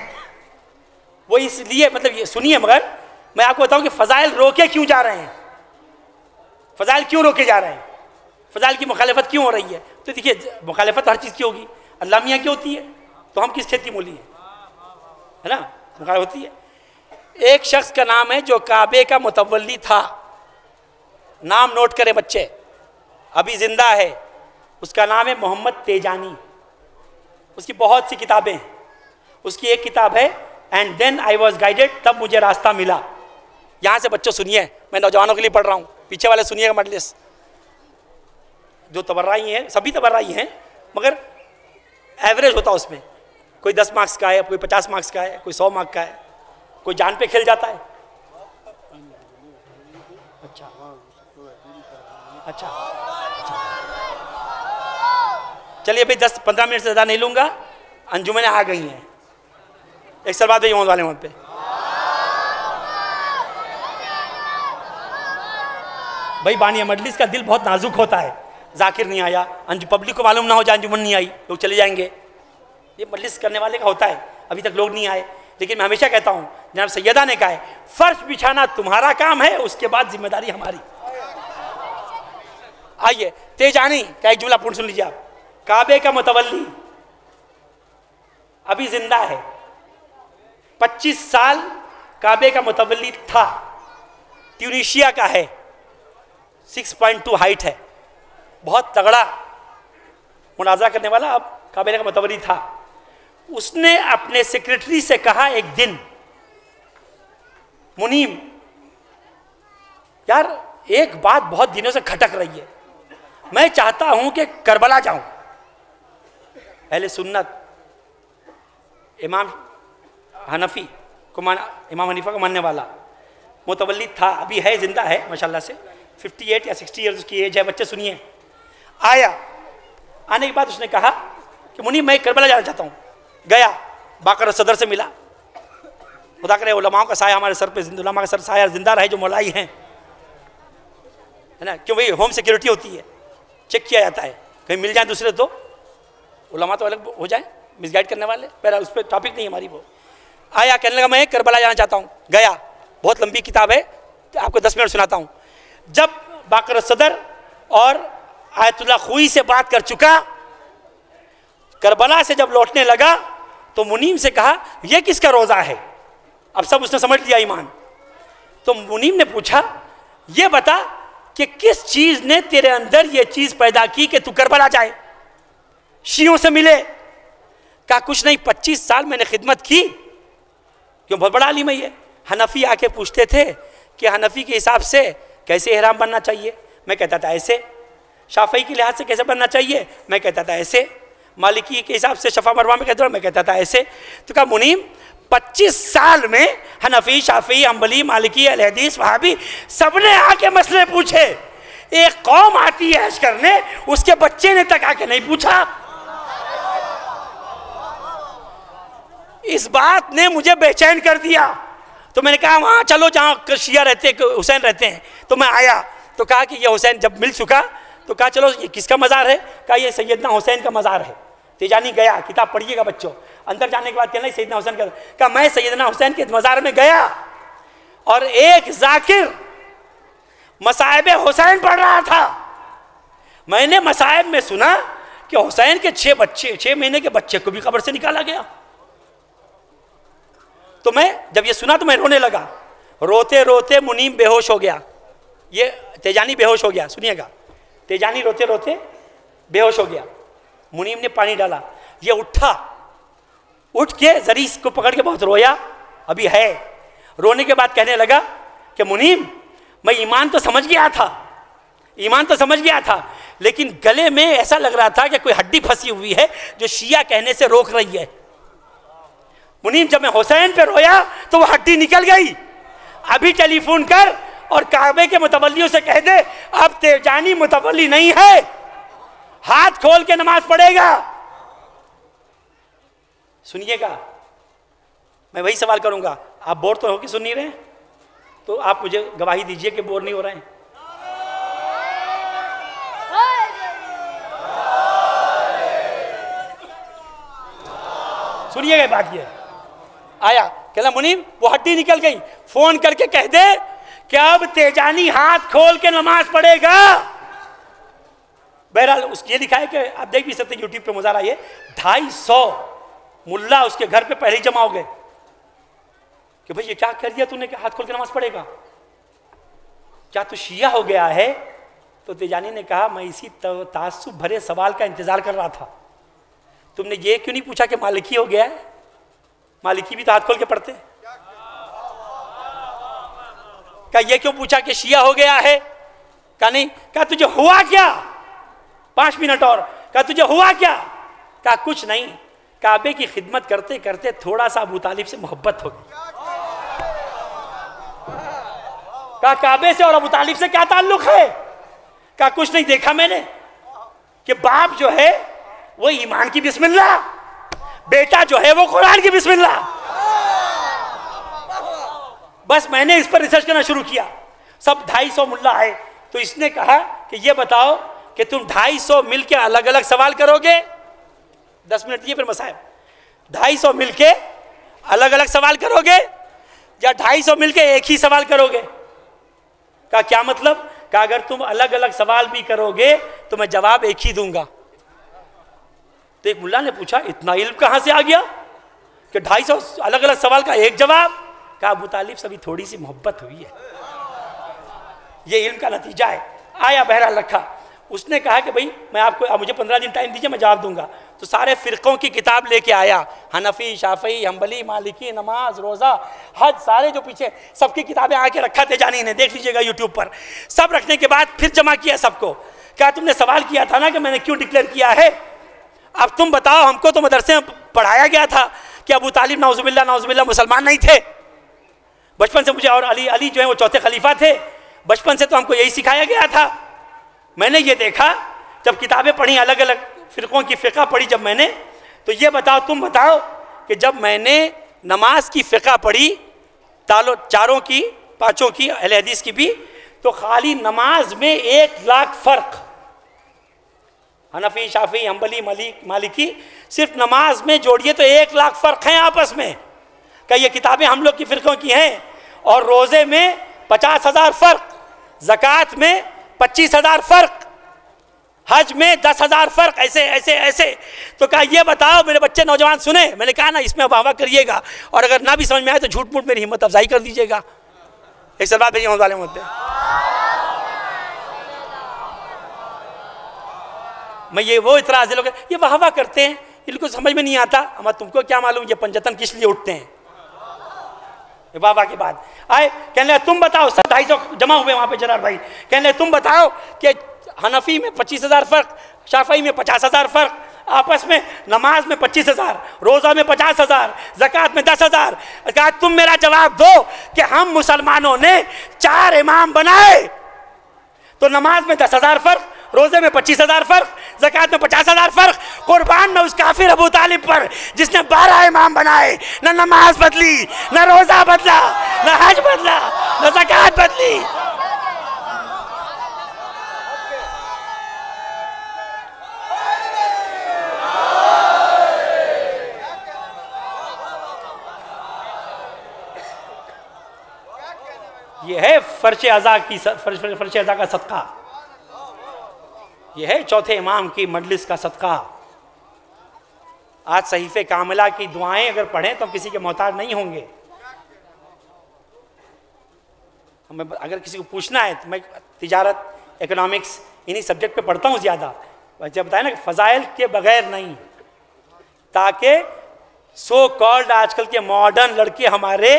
वो इसलिए, मतलब ये सुनिए, मगर मैं आपको बताऊं कि फजाइल रोके क्यों जा रहे हैं, फजाइल क्यों रोके जा रहे हैं, फजाइल की मुखालिफत क्यों हो रही है। तो देखिए, मुखालिफत हर चीज़ की होगी, अल्लाह मियाँ की होती है, तो हम किस क्षेत्र की मूली है ना, मुखालिफत होती है। एक शख्स का नाम है जो काबे का मुतवल्ली था, नाम नोट करें बच्चे, अभी जिंदा है, उसका नाम है मोहम्मद तेजानी। उसकी बहुत सी किताबें हैं, उसकी एक किताब है and then I was guided, तब मुझे रास्ता मिला। यहाँ से बच्चों सुनिए, मैं नौजवानों के लिए पढ़ रहा हूँ, पीछे वाले सुनिएगा मजलिस। जो तबर्राई हैं सभी तबर्राई हैं, मगर एवरेज होता है उसमें, कोई 10 मार्क्स का है, कोई 50 मार्क्स का है, कोई 100 मार्क्स का है, कोई जान पे खेल जाता है। अच्छा अच्छा, चलिए भाई 10-15 मिनट से ज़्यादा नहीं लूँगा, अंजुमनें आ गई हैं। एक साल बाद मोहम्मद वाले मोहम्मद पे भाई बानिया मजलिस का दिल बहुत नाजुक होता है। जाकिर नहीं आया, पब्लिक को मालूम ना हो जाए अंजुमन नहीं आई, लोग चले जाएंगे, ये मजलिस करने वाले का होता है। अभी तक लोग नहीं आए, लेकिन मैं हमेशा कहता हूँ, जनाब सैयदा ने कहा है फर्श बिछाना तुम्हारा काम है, उसके बाद जिम्मेदारी हमारी। आइए, तेजानी का एक जुमला पूर्ण सुन लीजिए आप। काबे का मुतवल्ली अभी जिंदा है, 25 साल काबे का मुतवल्ली था, ट्यूनीशिया का है, 6.2 हाइट है, बहुत तगड़ा मुनाज़रा करने वाला, अब काबे का मुतवल्ली था। उसने अपने सेक्रेटरी से कहा एक दिन, मुनीम यार एक बात बहुत दिनों से खटक रही है, मैं चाहता हूं कि करबला जाऊं। अहले सुन्नत इमाम हनफी को इमाम हनीफा को मानने वाला मुतवल्ली था, अभी है, जिंदा है माशाल्लाह से, 58 या 60 ईयर्स उसकी एज है। बच्चे सुनिए, आया, आने के बाद उसने कहा कि मुनीम मैं करबला जाना चाहता हूँ। गया, बाकर सदर से मिला, खुदा करे उलमाओं का साया हमारे सर पे, उलमा का सर साया जिंदा रहे जो मौलाई हैं, है ना, क्यों भाई होम सिक्योरिटी होती है, चेक किया जाता है, कहीं मिल जाए दूसरे तो उलमा तो अलग हो जाए, मिसगाइड करने वाले, मेरा उस पर टॉपिक नहीं हमारी। वो आया, कहने लगा मैं करबला जाना चाहता हूँ। गया, बहुत लंबी किताब है, आपको 10 मिनट सुनाता हूँ। जब बाकर सदर और आयतुल्लाह खुई से बात कर चुका, करबला से जब लौटने लगा तो मुनीम से कहा यह किसका रोज़ा है। अब सब उसने समझ लिया ईमान। तो मुनीम ने पूछा ये बता कि किस चीज़ ने तेरे अंदर ये चीज़ पैदा की कि तू करबला जाए, शियों से मिले। कहा कुछ नहीं, 25 साल मैंने खिदमत की, क्यों बहुत बड़ा आलिम है ये। हनफी आके पूछते थे कि हनफी के हिसाब से कैसे इहराम बनना चाहिए, मैं कहता था ऐसे। शाफई के लिहाज से कैसे बनना चाहिए, मैं कहता था ऐसे। मालिकी के हिसाब से शफा मरवा में कहता था, मैं कहता था ऐसे। तो कहा मुनीम 25 साल में हनफी, शाफी, अंबली, मालिकी, अहले हदीस, वहाबी सबने आके मसले पूछे। एक कौम आती है हज करने, उसके बच्चे ने तक आके नहीं पूछा। इस बात ने मुझे बेचैन कर दिया। तो मैंने कहा वहाँ चलो जहाँ शिया रहते हैं, हुसैन रहते हैं। तो मैं आया तो कहा कि ये हुसैन जब मिल चुका तो कहा चलो ये किसका मज़ार है, कहा ये सैयदना हुसैन का मज़ार है। तेजानी गया, किताब पढ़िएगा बच्चों। अंदर जाने के बाद कहना सैयदना हुसैन का, कहा मैं सैयदना हुसैन के मज़ार में गया और एक जाकिर मसाइब हुसैन पढ़ रहा था। मैंने मसाइब में सुना कि हुसैन के 6 महीने के बच्चे को भी कब्र से निकाला गया। तो मैं जब ये सुना तो मैं रोने लगा। रोते रोते मुनीम बेहोश हो गया, ये तेजानी बेहोश हो गया। सुनिएगा, तेजानी रोते रोते बेहोश हो गया। मुनीम ने पानी डाला, ये उठा, उठ के जरी को पकड़ के बहुत रोया, अभी है। रोने के बाद कहने लगा कि मुनीम मैं ईमान तो समझ गया था, ईमान तो समझ गया था, लेकिन गले में ऐसा लग रहा था कि कोई हड्डी फंसी हुई है जो शिया कहने से रोक रही है। मुनीम जब मैं हुसैन पे रोया तो वो हड्डी निकल गई। अभी टेलीफोन कर और काबे के मुतवल्लियों से कह दे अब तेजानी मुतवल्ली नहीं है, हाथ खोल के नमाज पढ़ेगा। सुनिएगा, मैं वही सवाल करूंगा। आप बोर तो हो कि सुन नहीं रहे हैं? तो आप मुझे गवाही दीजिए कि बोर नहीं हो रहे हैं। सुनिएगा बात ये आया, कहला मुनीम वो हड्डी निकल गई, फोन करके कह दे कि अब तेजानी हाथ खोल के नमाज पढ़ेगा। बहरहाल उसके ये लिखा है कि आप देख भी सकते हैं यूट्यूब पे, मुजारा ये 250 मुल्ला उसके घर पे पहले ही जमा हो गए कि भाई ये क्या कर दिया तूने कि हाथ खोल के नमाज पढ़ेगा, क्या तू शिया हो गया है? तो तेजानी ने कहा मैं इसी तासुब भरे सवाल का इंतजार कर रहा था, तुमने ये क्यों नहीं पूछा कि मालिकी हो गया है? मालिकी भी तो हाथ खोल के पढ़ते। क्या ये क्यों पूछा कि शिया हो गया है? कहा नहीं। कहा तुझे हुआ क्या? 5 मिनट और। कहा तुझे हुआ क्या? कहा कुछ नहीं, काबे की खिदमत करते करते थोड़ा सा अबू तालिब से मोहब्बत हो गई। कहा काबे से और अबू तालिब से क्या ताल्लुक है? कहा कुछ नहीं, देखा मैंने कि बाप जो है वो ईमान की बिस्मिल्लाह, बेटा जो है वो कुरान की बिस्मिल्लाह। बस मैंने इस पर रिसर्च करना शुरू किया। सब 250 मुल्ला आए तो इसने कहा कि ये बताओ कि तुम 250 मिलके अलग अलग सवाल करोगे, 10 मिनट दिए फिर मसाइब, 250 मिलके अलग अलग सवाल करोगे या 250 मिलके एक ही सवाल करोगे? का क्या मतलब? का अगर तुम अलग अलग सवाल भी करोगे तो मैं जवाब एक ही दूंगा। तो एक मुल्ला ने पूछा इतना इल्म कहां से आ गया कि 250 अलग अलग सवाल का एक जवाब? का अबू तालिब से भी थोड़ी सी मोहब्बत हुई है, ये इल्म का नतीजा है। आया बहरहाल रखा, उसने कहा कि भाई मैं आपको, मुझे 15 दिन टाइम दीजिए, मैं जवाब दूंगा। तो सारे फ़िरक़ों की किताब लेके आया, हनफी, शाफ़ी, हम्बली, मालिकी, नमाज, रोज़ा, हज, सारे जो पीछे सबकी किताबें आके रखा तेजानी ने, देख लीजिएगा यूट्यूब पर। सब रखने के बाद फिर जमा किया सबको। क्या तुमने सवाल किया था ना कि मैंने क्यों डिक्लेयर किया है, अब तुम बताओ। हमको तो मदरसे में पढ़ाया गया था कि अबू तालिब नाउज़ुबिल्लाह मुसलमान नहीं थे बचपन से मुझे, और अली जो है वो चौथे खलीफा थे, बचपन से तो हमको यही सिखाया गया था। मैंने ये देखा जब किताबें पढ़ी, अलग अलग फ़िरक़ों की फ़िक़ा पढ़ी जब मैंने, तो ये बताओ, तुम बताओ कि जब मैंने नमाज की फ़िक़ा पढ़ी, चारों की, पाँचों की, अहले हदीस की भी, तो खाली नमाज में 1 लाख फ़र्क, हनफी, शाफ़ी, हम्बली, मालिकी, सिर्फ नमाज में जोड़िए तो 1 लाख फ़र्क हैं आपस में। क्या ये किताबें हम लोग की फ़िरक़ों की हैं? और रोज़े में 50,000 फ़र्क, ज़कात में 25,000 फ़र्क, हज में 10,000 फ़र्क, ऐसे ऐसे ऐसे। तो कहा ये बताओ मेरे बच्चे नौजवान सुने, मैंने कहा ना इसमें वाह करिएगा, और अगर ना भी समझ में आए तो झूठ मूठ मेरी हिम्मत अफजाई कर दीजिएगा। एक सलवात भेजिए मोहम्मद वाले मुद्दे। मैं ये वो इतराज़ है, लोग ये वाह करते हैं, इनको समझ में नहीं आता। हमारा तुमको क्या मालूम ये पंजतन किस लिए उठते हैं? वाह के बाद आए, कहने तुम बताओ, सब 250 जमा हुए वहाँ पे जरार भाई, कहने तुम बताओ कि हनफी में 25,000 फ़र्क, शाफ़ी में 50,000 फ़र्क, आपस में नमाज में 25,000, रोज़ा में 50,000, ज़कात में 10,000। कहा तुम मेरा जवाब दो कि हम मुसलमानों ने 4 इमाम बनाए, तो नमाज में 10,000 फ़र्क, रोज़े में 25,000 फ़र्क, ज़कात में 50,000 फ़र्क। कुर्बान में उस काफिर अबू तालिब पर जिसने 12 इमाम बनाए, न नमाज बदली, न रोज़ा बदला, न हज बदला, न ज़कात बदली। ये है फर्श अज़ा का सदका, ये है चौथे इमाम की मजलिस का सदका। आज सहीफ़े कामिला की दुआएं अगर पढ़ें तो हम किसी के मोहताज नहीं होंगे। हमें अगर किसी को पूछना है तो मैं तिजारत, इकोनॉमिक्स, इन्हीं सब्जेक्ट पे पढ़ता हूँ ज़्यादा। वैसे बताया ना कि फ़ज़ाइल के बगैर नहीं, ताकि सो कॉल्ड आजकल के मॉडर्न लड़के हमारे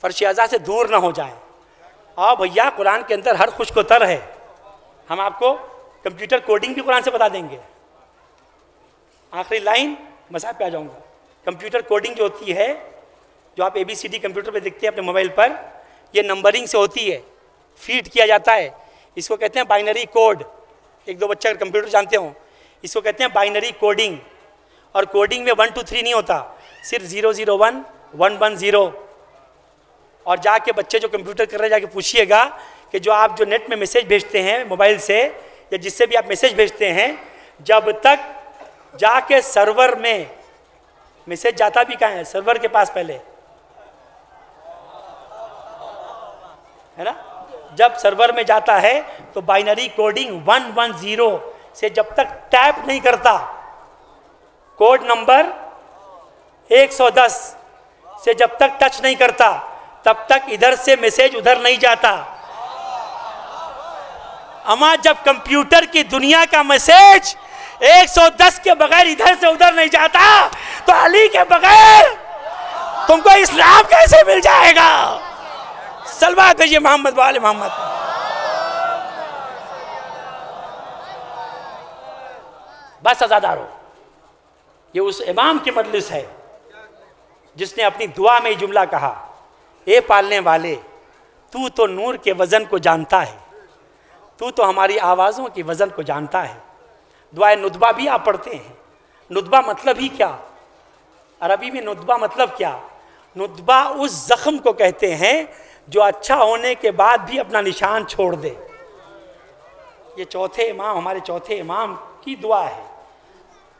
फर्श अज़ा से दूर ना हो जाएं। आओ भैया, कुरान के अंदर हर खुश को तर है। हम आपको कंप्यूटर कोडिंग भी कुरान से बता देंगे। आखिरी लाइन मसाहब पे आ जाऊंगा। कंप्यूटर कोडिंग जो होती है, जो आप ABCD कंप्यूटर पे देखते हैं अपने मोबाइल पर, ये नंबरिंग से होती है, फीड किया जाता है। इसको कहते हैं बाइनरी कोड। 1-2 बच्चे अगर कंप्यूटर जानते हो, इसको कहते हैं बाइनरी कोडिंग। और कोडिंग में 1 2 3 नहीं होता, सिर्फ 0 0 1 110। और जाके बच्चे जो कंप्यूटर कर रहे हैं जाके पूछिएगा कि जो आप जो नेट में मैसेज भेजते हैं मोबाइल से या जिससे भी आप मैसेज भेजते हैं, जब तक जाके सर्वर में मैसेज जाता भी कहाँ है, सर्वर के पास पहले है ना, जब सर्वर में जाता है तो बाइनरी कोडिंग 110 से जब तक टैप नहीं करता, कोड नंबर 110 से जब तक टच नहीं करता, तब तक इधर से मैसेज उधर नहीं जाता। अमा जब कंप्यूटर की दुनिया का मैसेज 110 के बगैर इधर से उधर नहीं जाता, तो अली के बगैर तुमको इस्लाम कैसे मिल जाएगा? सलवा कहिए मोहम्मद वाले मोहम्मद। बस अज़ादारो, ये उस इमाम की मजलिस है जिसने अपनी दुआ में जुमला कहा, ए पालने वाले तू तो नूर के वज़न को जानता है, तू तो हमारी आवाज़ों की वज़न को जानता है। दुआए नुतबा भी आप पढ़ते हैं। नुतबा मतलब ही क्या? अरबी में नुतबा मतलब क्या? नुतबा उस ज़ख्म को कहते हैं जो अच्छा होने के बाद भी अपना निशान छोड़ दे। ये चौथे इमाम, हमारे चौथे इमाम की दुआ है।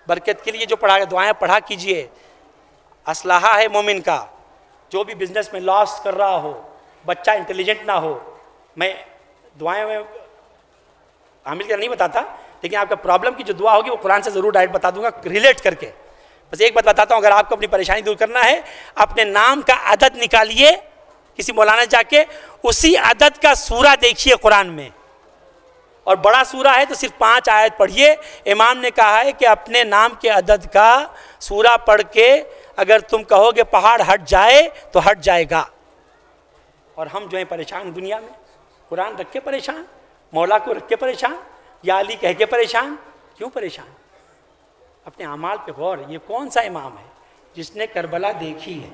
बरकत के लिए जो पढ़ा दुआएं पढ़ा कीजिए। असलाहा है मोमिन का, जो भी बिजनेस में लॉस कर रहा हो, बच्चा इंटेलिजेंट ना हो। मैं दुआएं में हामिल क्या नहीं बताता, लेकिन आपका प्रॉब्लम की जो दुआ होगी वो कुरान से ज़रूर डायरेक्ट बता दूंगा रिलेट करके। बस एक बात बताता हूँ, अगर आपको अपनी परेशानी दूर करना है, अपने नाम का अदद निकालिए किसी मौलाना जाके, उसी अदद का सूरा देखिए कुरान में, और बड़ा सूरा है तो सिर्फ 5 आयत पढ़िए। इमाम ने कहा है कि अपने नाम के अदद का सूरा पढ़ के अगर तुम कहोगे पहाड़ हट जाए तो हट जाएगा। और हम जो है परेशान दुनिया में, कुरान रख के परेशान, मौला को रख के परेशान, या अली कह के परेशान। क्यों परेशान? अपने अमाल पे गौर। ये कौन सा इमाम है जिसने करबला देखी है,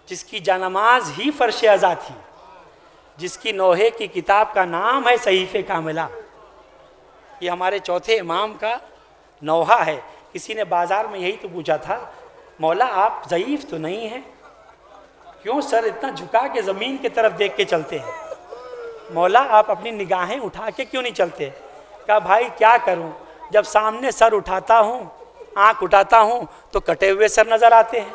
जिसकी जानमाज ही फर्श अज़ा थी, जिसकी नौहे की किताब का नाम है सहीफ़े कामिला। ये हमारे चौथे इमाम का नौहा है। किसी ने बाज़ार में यही तो पूछा था, मौला आप ज़ईफ़ तो नहीं हैं, क्यों सर इतना झुका के ज़मीन की तरफ देख के चलते हैं? मौला आप अपनी निगाहें उठा के क्यों नहीं चलते? कहा भाई क्या करूं, जब सामने सर उठाता हूं, आंख उठाता हूं तो कटे हुए सर नज़र आते हैं,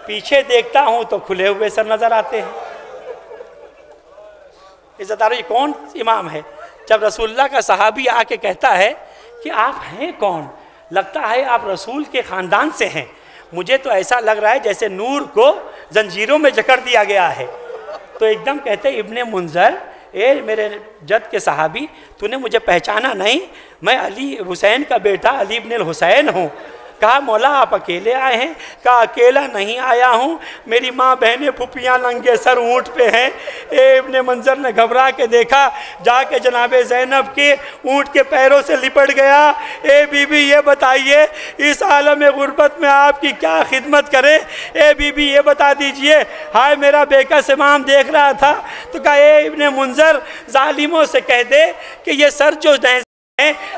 पीछे देखता हूं तो खुले हुए सर नज़र आते हैं। इज़्ज़तदारो, ये कौन इमाम है? जब रसूलुल्लाह का सहाबी आके कहता है कि आप हैं कौन, लगता है आप रसूल के ख़ानदान से हैं, मुझे तो ऐसा लग रहा है जैसे नूर को जंजीरों में जकड़ दिया गया है। तो एकदम कहते इब्ने मुंज़र, ए मेरे जद के सहाबी, तूने मुझे पहचाना नहीं? मैं अली हुसैन का बेटा अली इब्न हुसैन हूँ। कहा मौला आप अकेले आए हैं? कहा अकेला नहीं आया हूँ, मेरी माँ बहनें फुफियाँ नंगे सर ऊँट पे हैं। ए इब्ने मंजर ने घबरा के देखा, जाके जनाबे ज़ैनब के ऊँट के पैरों से लिपट गया। ए बीबी ये बताइए इस आलम गुर्बत में आपकी क्या खिदमत करे? ए बीबी ये बता दीजिए, हाय मेरा बेकस इमाम देख रहा था। तो कहा ए इब्ने मुंजर, जालिमों से कह दे कि ये सर जो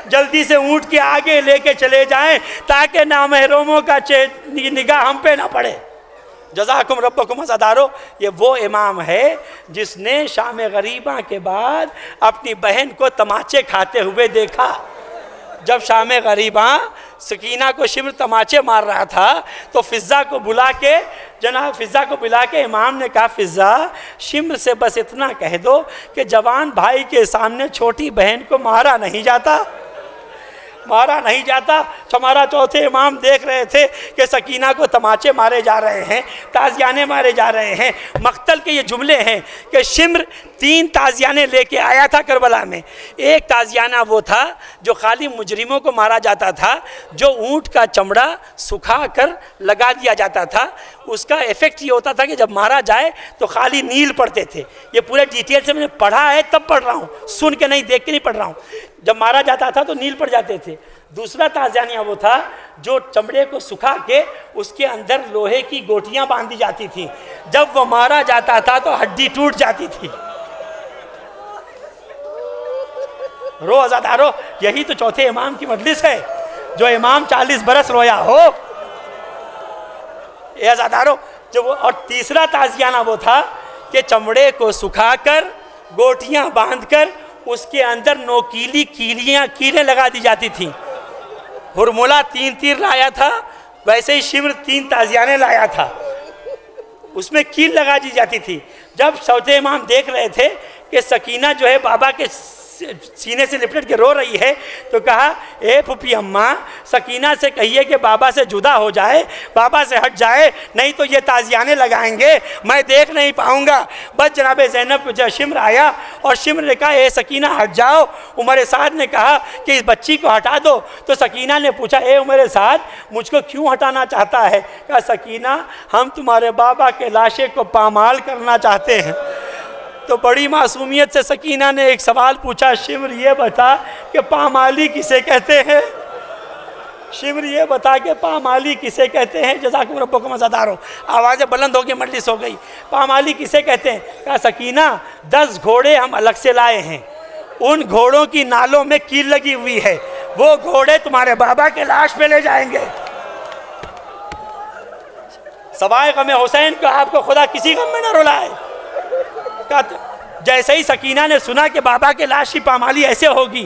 जल्दी से ऊँट के आगे लेके चले जाएं ताकि नामहरमों का निगाह हम पे ना पड़े। जज़ाकुम रब्बकुम अज़ादारो, ये वो इमाम है जिसने शाम गरीबा के बाद अपनी बहन को तमाचे खाते हुए देखा। जब शाम गरीबा सकीना को शिम्र तमाचे मार रहा था तो फ़िज़्ज़ा को बुला के, जनाब फ़िज़्ज़ा को बुला के इमाम ने कहा, फ़िज़्ज़ा शिम्र से बस इतना कह दो कि जवान भाई के सामने छोटी बहन को मारा नहीं जाता, मारा नहीं जाता। हमारा चौथे इमाम देख रहे थे कि सकीना को तमाचे मारे जा रहे हैं, ताज़ियाने मारे जा रहे हैं। मक्तल के ये जुमले हैं कि शिम्र 3 ताज़ियाने लेके आया था करबला में। एक ताज़ियाना वो था जो खाली मुजरिमों को मारा जाता था, जो ऊँट का चमड़ा सुखा कर लगा दिया जाता था। उसका इफ़ेक्ट ये होता था कि जब मारा जाए तो खाली नील पड़ते थे। ये पूरे डिटेल से मैंने पढ़ा है, तब पढ़ रहा हूँ, सुन के नहीं, देख के नहीं पढ़ रहा हूँ। जब मारा जाता था तो नील पड़ जाते थे। दूसरा ताज़ियाना वो था जो चमड़े को सुखा के उसके अंदर लोहे की गोटियां बांधी जाती थी, जब वो मारा जाता था तो हड्डी टूट जाती थी। रो अज़ादारो, यही तो चौथे इमाम की मजलिस है। जो इमाम 40 बरस रोया हो, ये आज़ादारों जो वो, और तीसरा ताजियाना वो था कि चमड़े को सुखाकर गोटियां बांधकर उसके अंदर नोकीली कीलें लगा दी जाती थी। हुरमुला 3 तीर लाया था, वैसे ही शिम्र 3 ताजियाने लाया था, उसमें कील लगा दी जाती थी। जब चौथे इमाम देख रहे थे कि सकीना जो है बाबा के सीने से लिपट के रो रही है, तो कहा, ए फूफी अम्मा, सकीना से कहिए कि बाबा से जुदा हो जाए, बाबा से हट जाए, नहीं तो ये ताजियाने लगाएंगे, मैं देख नहीं पाऊंगा। बस जनाब ज़ैनब जब शिम्र आया और शिम्र ने कहा, ए सकीना हट जाओ। उमर साद ने कहा कि इस बच्ची को हटा दो। तो सकीना ने पूछा, ए उमर साद, मुझको क्यों हटाना चाहता है? कहा, सकीना, हम तुम्हारे बाबा के लाशे को पामाल करना चाहते हैं। तो बड़ी मासूमियत से सकीना ने एक सवाल पूछा, शिम्र ये बता कि पामाली किसे कहते हैं? शिम्र ये बता कि पामाली किसे कहते हैं? जज़ाकुम रब्बुकुम मज़ादारो, आवाज़ें बुलंद हो गई, मजलिस हो गई। पामाली किसे कहते हैं? कहा, सकीना, 10 घोड़े हम अलग से लाए हैं, उन घोड़ों की नालों में कील लगी हुई है, वो घोड़े तुम्हारे बाबा के लाश पे ले जाएंगे। सवाए गम हुसैन को आपको खुदा किसी गम में न रुलाए। जैसे ही सकीना ने सुना कि बाबा के लाश की पामाली ऐसे होगी,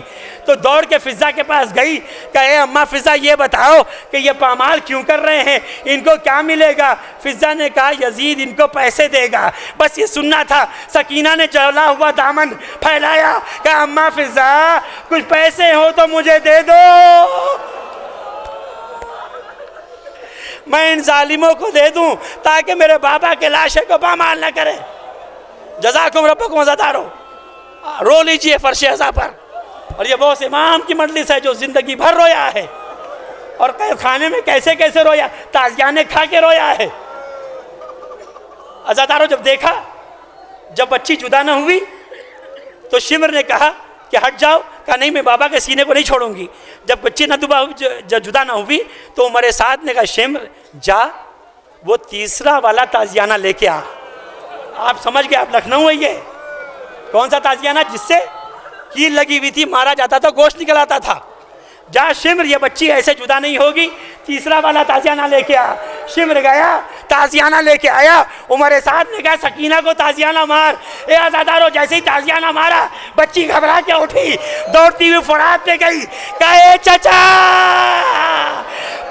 तो दौड़ के फिजा के पास गई। कहे, अम्मा फिजा, ये बताओ कि ये पामाल क्यों कर रहे हैं, इनको क्या मिलेगा? फिजा ने कहा, यजीद इनको पैसे देगा। बस ये सुनना था। सकीना ने जला हुआ दामन फैलाया, कहा, अम्मा फिजा, कुछ पैसे हो तो मुझे दे दो, मैं इन जालिमों को दे दूं ताकि मेरे बाबा के लाशे को पामाल न करे। जज़ाकुम रब्बुकुम मज़ादारो, रो लीजिए फर्श अज़ा पर। और ये बहुत इमाम की मजलिस है जो ज़िंदगी भर रोया है, और कैद खाने में कैसे कैसे रोया, ताजियाने खा के रोया है। अज़ादारों, जब देखा, जब बच्ची जुदा न हुई तो शिम्र ने कहा कि हट जाओ। कहा, नहीं, मैं बाबा के सीने को नहीं छोड़ूंगी। जब बच्ची न जुदा न हुई तो उमर साद ने कहा, शिम्र जा, वो तीसरा वाला ताजियाना लेके आ। आप समझ गए, आप लखनऊ है, ये कौन सा ताजियाना जिससे कील लगी हुई थी, मारा जाता था, गोश्त निकल आता था। जा शिम्र, ये बच्ची ऐसे जुदा नहीं होगी, तीसरा वाला ताजियाना लेके आ। शिम्र गया, ताजियाना लेके आया। उमर साद ने कहा, सकीना को ताजियाना मार। ए आज़ादारों, जैसे ही ताजियाना मारा, बच्ची घबरा के उठी, दौड़ती हुई फरात पे गई। कहे, चचा,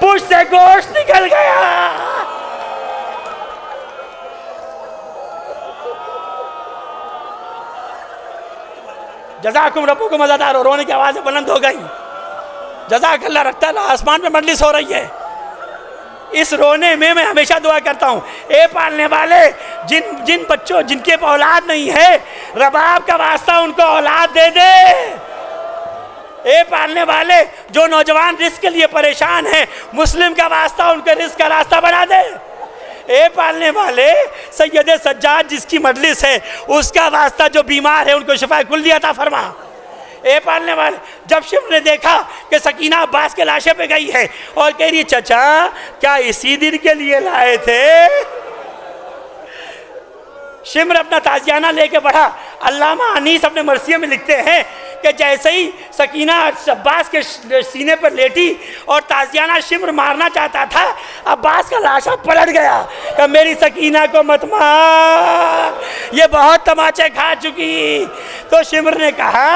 पुश से गोश्त निकल गया। जज़ाकुम रब्बुकुम मज़ादारो, रोने की आवाज़ें बुलंद हो गई। जज़ाकल्लाह रखता है, आसमान में मजलिस हो रही है। इस रोने में मैं हमेशा दुआ करता हूँ, ए पालने वाले, जिन बच्चों जिनके औलाद नहीं है, रबाब का वास्ता उनको औलाद दे दे। ए पालने वाले, जो नौजवान रिस्क के लिए परेशान हैं, मुस्लिम का वास्ता उनके रिस्क का रास्ता बना दे। ए पालने वाले, सैयद सज्जाद जिसकी मजलिस है, उसका वास्ता जो बीमार है उनको शिफा कुल्ली अता फरमा। ए पालने वाले, जब शिम्र ने देखा कि सकीना अब्बास के लाशे पे गई है और कह रही, चचा, क्या इसी दिन के लिए लाए थे? शिम्र अपना ताजियाना लेके बढ़ा। अल्लामा अनीस अपने मरसिया में लिखते हैं कि जैसे ही सकीना अब्बास के सीने पर लेटी और ताजियाना शिम्र मारना चाहता था, अब्बास का लाशा पलट गया कि मेरी सकीना को मत मार, ये बहुत तमाचे खा चुकी। तो शिम्र ने कहा,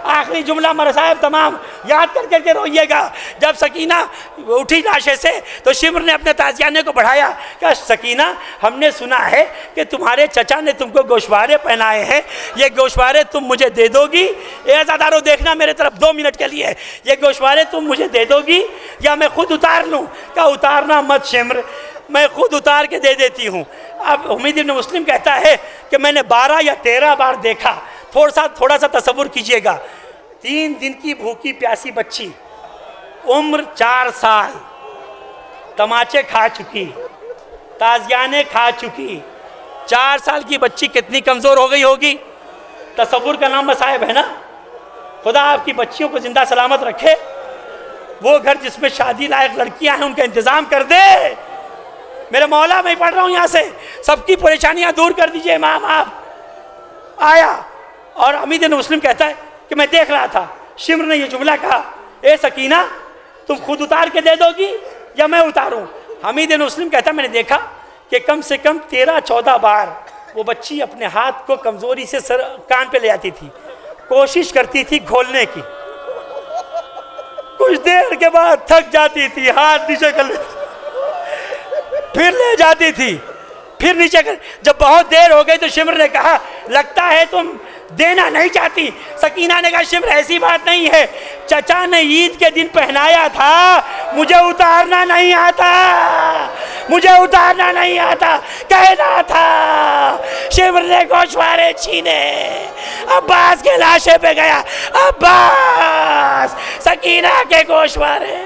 आखिरी जुमला मर साहब तमाम याद करके रोइएगा, जब सकीना उठी लाशे से तो शिम्र ने अपने ताजियाने को बढ़ाया कि सकीना, हमने सुना है कि तुम्हारे चचा ने तुमको गोशवारे पहनाए हैं, ये गोशवारे तुम मुझे दे दोगी? ए आज़ादारों, देखना मेरे तरफ 2 मिनट के लिए, ये गोशवारे तुम मुझे दे दोगी या मैं खुद उतार लूँ? क्या उतारना मत शिम्र, मैं खुद उतार के दे देती हूँ। अब उम्मीद इब्न मुस्लिम कहता है कि मैंने 12 या 13 बार देखा। थोड़ा सा तसव्वुर कीजिएगा, 3 दिन की भूखी प्यासी बच्ची, उम्र 4 साल, तमाचे खा चुकी, ताजियाने खा चुकी, 4 साल की बच्ची कितनी कमज़ोर हो गई होगी। तसव्वुर का नाम मसाइब है ना। खुदा आपकी बच्चियों को जिंदा सलामत रखे, वो घर जिसमें शादी लायक लड़कियां हैं उनका इंतज़ाम कर दे। मेरे मौला, मैं पढ़ रहा हूँ यहाँ से, सबकी परेशानियाँ दूर कर दीजिए। इमाम आप आया और हमीद इब्न मुस्लिम कहता है कि मैं देख रहा था, शिम्र ने ये जुमला कहा, ए सकीना, तुम खुद उतार के दे दोगी या मैं उतारूँ? हमीद इब्न मुस्लिम कहता है, मैंने देखा कि कम से कम 13-14 बार वो बच्ची अपने हाथ को कमजोरी से सर कान पे ले आती थी, कोशिश करती थी खोलने की, कुछ देर के बाद थक जाती थी, हाथ नीचे कर लेती, फिर ले जाती थी, फिर नीचे कर। जब बहुत देर हो गई तो शिमर ने कहा लगता है तुम देना नहीं चाहती। सकीना ने कहा शिमर ऐसी बात नहीं है, चचा ने ईद के दिन पहनाया था, मुझे उतारना नहीं आता, मुझे उतारना नहीं आता, कहना था। शिमर ने गोशवारे छीने, अब्बास के लाशे पे गया, अब्बास सकीना के गोशवारे।